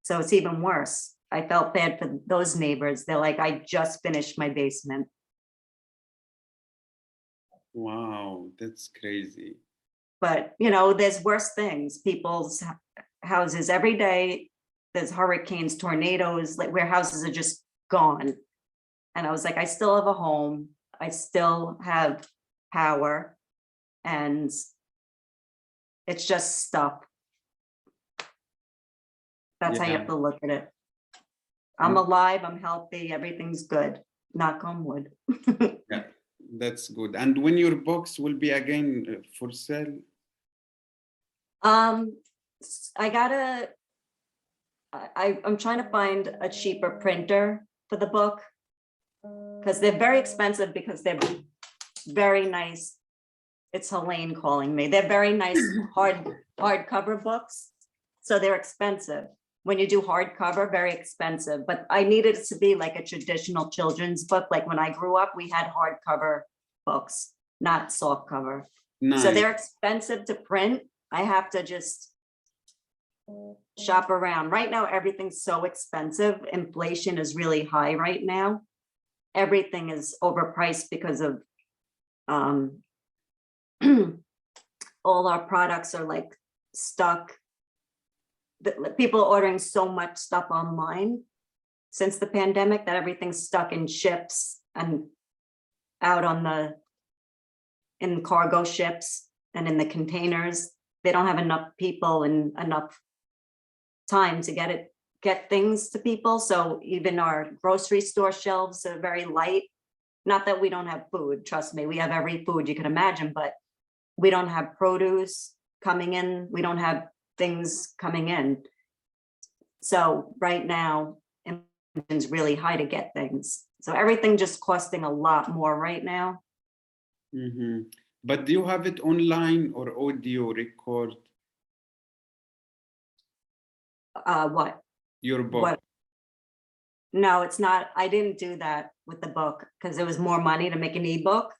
So it's even worse. I felt bad for those neighbors. They're like, I just finished my basement. Wow, that's crazy. But, you know, there's worse things. People's houses every day, there's hurricanes, tornadoes, like where houses are just gone. And I was like, I still have a home. I still have power, and it's just stuff. That's how you have to look at it. I'm alive, I'm healthy, everything's good. Knock on wood. Yeah, that's good. And when your books will be again for sale? I'm trying to find a cheaper printer for the book, because they're very expensive, because they're very nice. It's Helene calling me. They're very nice hardcover books. So they're expensive. When you do hardcover, very expensive. But I needed it to be like a traditional children's book. Like when I grew up, we had hardcover books, not soft cover. Nice. So they're expensive to print. I have to just shop around. Right now, everything's so expensive. Inflation is really high right now. Everything is overpriced because of all our products are like stuck. People are ordering so much stuff online since the pandemic that everything's stuck in ships and out in cargo ships and in the containers. They don't have enough people and enough time to get things to people. So even our grocery store shelves are very light. Not that we don't have food, trust me, we have every food you can imagine, but we don't have produce coming in. We don't have things coming in. So right now, it's really high to get things. So everything just costing a lot more right now. Mm-hmm. But do you have it online or audio record? What? Your book? What? No, it's not. I didn't do that with the book because it was more money to make an ebook.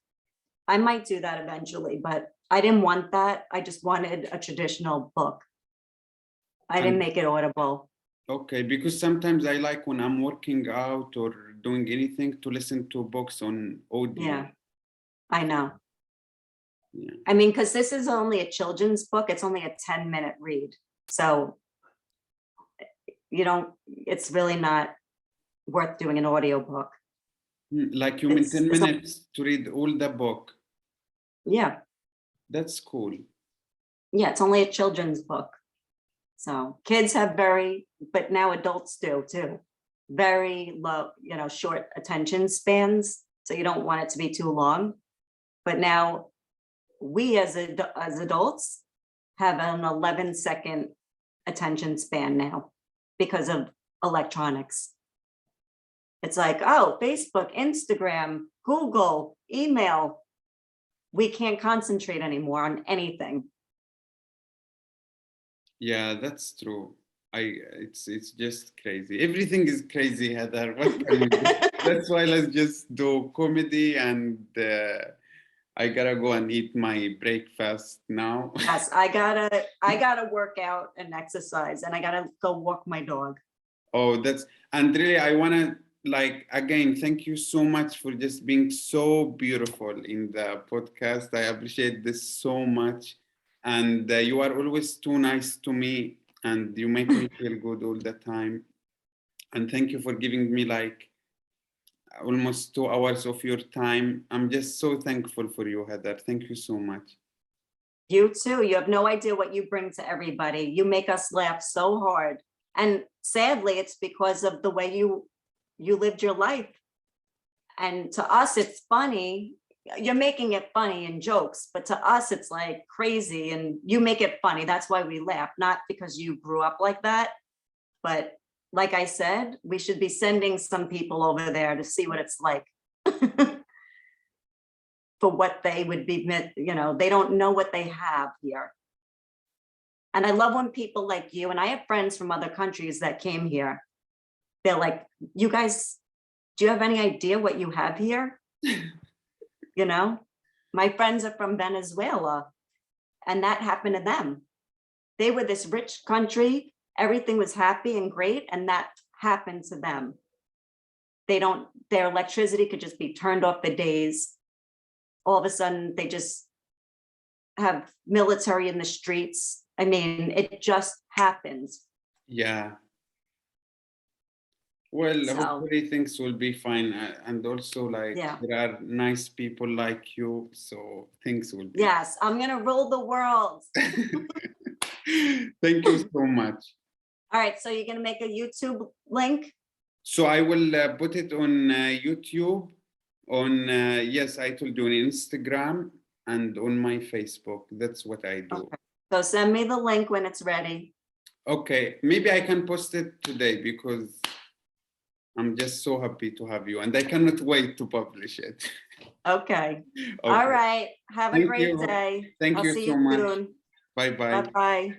I might do that eventually, but I didn't want that. I just wanted a traditional book. I didn't make it audible. Okay, because sometimes I like when I'm working out or doing anything to listen to books on audio. Yeah, I know. Yeah. I mean, because this is only a children's book. It's only a 10-minute read. So it's really not worth doing an audio book. Like you mean 10 minutes to read all the book? Yeah. That's cool. Yeah, it's only a children's book. So kids have but now adults do too. Very low, short attention spans. So you don't want it to be too long. But now we as adults have an 11-second attention span now because of electronics. It's like, oh, Facebook, Instagram, Google, email. We can't concentrate anymore on anything. Yeah, that's true. It's just crazy. Everything is crazy, Heather. What can we do? That's why let's just do comedy and I gotta go and eat my breakfast now. Yes, I gotta work out and exercise, and I gotta go walk my dog. Oh, and really, I wanna like again thank you so much for just being so beautiful in the podcast. I appreciate this so much, and you are always too nice to me, and you make me feel good all the time. And thank you for giving me like almost 2 hours of your time. I'm just so thankful for you, Heather. Thank you so much. You too. You have no idea what you bring to everybody. You make us laugh so hard. And sadly, it's because of the way you lived your life. And to us, it's funny. You're making it funny in jokes, but to us, it's like crazy. And you make it funny. That's why we laugh, not because you grew up like that. But like I said, we should be sending some people over there to see what it's like. For what they would be, they don't know what they have here. And I love when people like you, and I have friends from other countries that came here. They're like, you guys, do you have any idea what you have here? My friends are from Venezuela, and that happened to them. They were this rich country, everything was happy and great, and that happened to them. Their electricity could just be turned off for days. All of a sudden, they just have military in the streets. I mean, it just happens. Yeah. Well, So, hopefully things will be fine. And also, like, yeah. there are nice people like you, so things will be. Yes, I'm going to rule the world. Thank you so much. All right, so you're going to make a YouTube link? So I will put it on YouTube, on, yes, I told you, on Instagram and on my Facebook. That's what I do. Okay. So send me the link when it's ready. Okay, maybe I can post it today because I'm just so happy to have you and I cannot wait to publish it. Okay. Okay. All right. Have a Thank great you. day. Thank I'll you see so you much. soon. Bye-bye. Bye-bye.